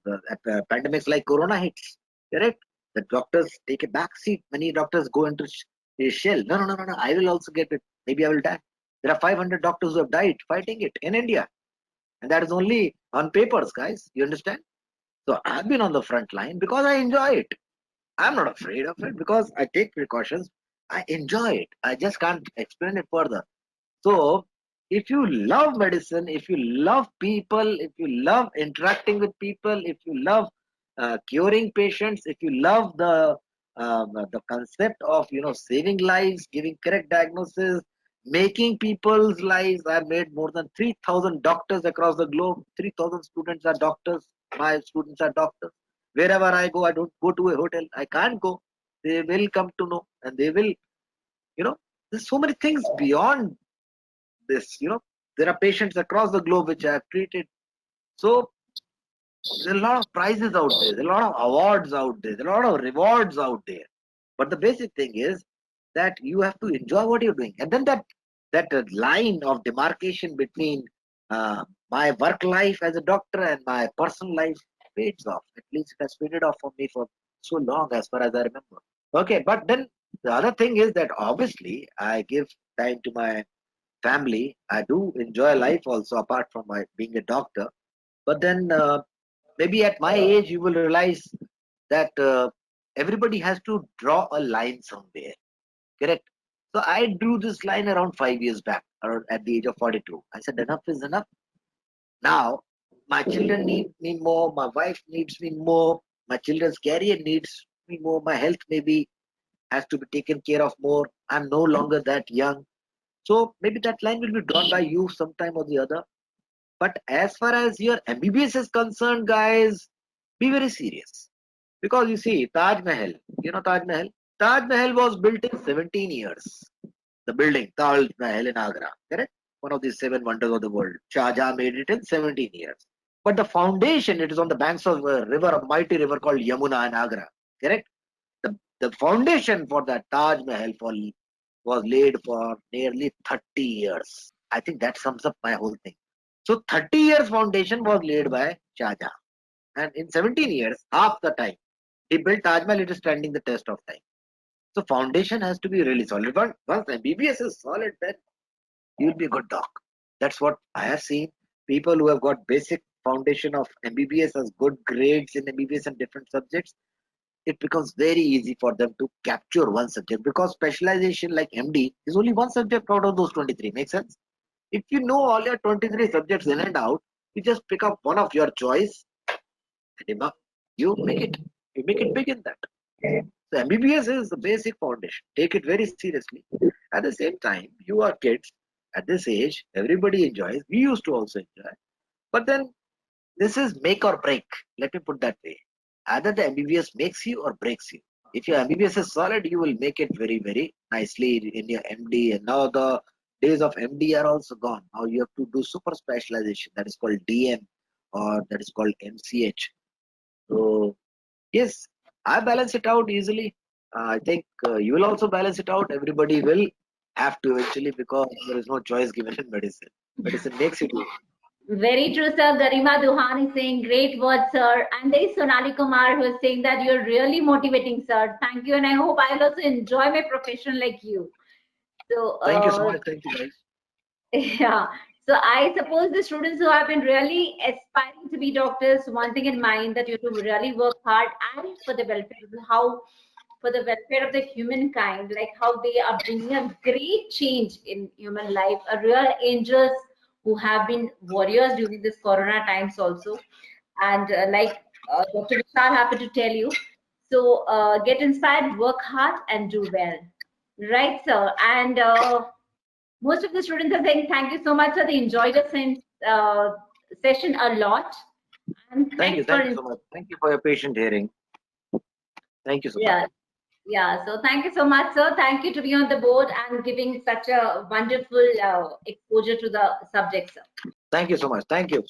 pandemics like Corona hits. Correct? The doctors take a back seat. Many doctors go into a shell. No, no, no, no, no. I will also get it. Maybe I will die. There are 500 doctors who have died fighting it in India, and that is only on papers, guys. You understand? So I've been on the front line because I enjoy it. I'm not afraid of it because I take precautions. I enjoy it. I just can't explain it further. So, if you love medicine, if you love people, if you love interacting with people, if you love curing patients, if you love the concept of saving lives, giving correct diagnosis, making people's lives, I've made more than 3,000 doctors across the globe. 3,000 students are doctors. My students are doctors. Wherever I go, I don't go to a hotel. I can't go. They will come to know, and they will. You know, there's so many things beyond this. There are patients across the globe which I have treated. So there are a lot of prizes out there, there are a lot of awards out there, there are a lot of rewards out there. But the basic thing is that you have to enjoy what you're doing, and then that line of demarcation between my work life as a doctor and my personal life fades off. At least it has faded off for me for so long, as far as I remember. Okay, but then the other thing is that obviously I give time to my family. I do enjoy life also apart from my being a doctor. But then maybe at my age you will realize that everybody has to draw a line somewhere. Correct. So I drew this line around 5 years back, around at the age of 42. I said enough is enough. Now my children need me more. My wife needs me more. My children's career needs me more. My health maybe has to be taken care of more. I'm no longer that young. So maybe that line will be drawn by you sometime or the other. But as far as your MBBS is concerned, guys, be very serious. Because you see, Taj Mahal, you know Taj Mahal? Taj Mahal was built in 17 years. The building, Taj Mahal in Agra, correct? One of the seven wonders of the world. Shah Jahan made it in 17 years. But the foundation, it is on the banks of a river, a mighty river called Yamuna in Agra, correct? The foundation for that Taj Mahal was laid for nearly 30 years. I think that sums up my whole thing. So 30 years foundation was laid by Shah Jahan. And in 17 years, half the time, he built Taj Mahal, it is standing the test of time. So foundation has to be really solid. Once MBBS is solid, then you will be a good doc. That's what I have seen. People who have got basic foundation of MBBS as good grades in MBBS and different subjects, it becomes very easy for them to capture one subject because specialization like MD is only one subject out of those 23. Make sense? If you know all your 23 subjects in and out, you just pick up one of your choice and you make it. You make it big in that. So MBBS is the basic foundation. Take it very seriously. At the same time, you are kids. At this age, everybody enjoys. We used to also enjoy. But then this is make or break. Let me put that way. Either the MBBS makes you or breaks you. If your MBBS is solid, you will make it very, very nicely in your MD. And now the days of MD are also gone. Now you have to do super specialization. That is called DM or that is called MCH. So yes, I balance it out easily. I think you will also balance it out. Everybody will have to eventually because there is no choice given in medicine. Medicine makes it. Very true, sir. Garima Duhan is saying great words, sir. And there is Sonali Kumar who is saying that you're really motivating, sir. Thank you. And I hope I'll also enjoy my profession like you. So, Thank you so much. Thank you, guys. yeah. So I suppose the students who have been really aspiring to be doctors, one thing in mind that you have to really work hard and for the welfare of for the welfare of the humankind, like how they are bringing a great change in human life, a real angels who have been warriors during this Corona times also. And Dr. Vishal happy to tell you. So get inspired, work hard, and do well. Right, sir. And most of the students are saying thank you so much, sir. They enjoyed the session a lot. And Thank you. thanks for, Thank you so much. Thank you for your patient hearing. Thank you so much. yeah, yeah. So thank you so much, sir. Thank you to be on the board and giving such a wonderful exposure to the subject, sir. Thank you so much. Thank you.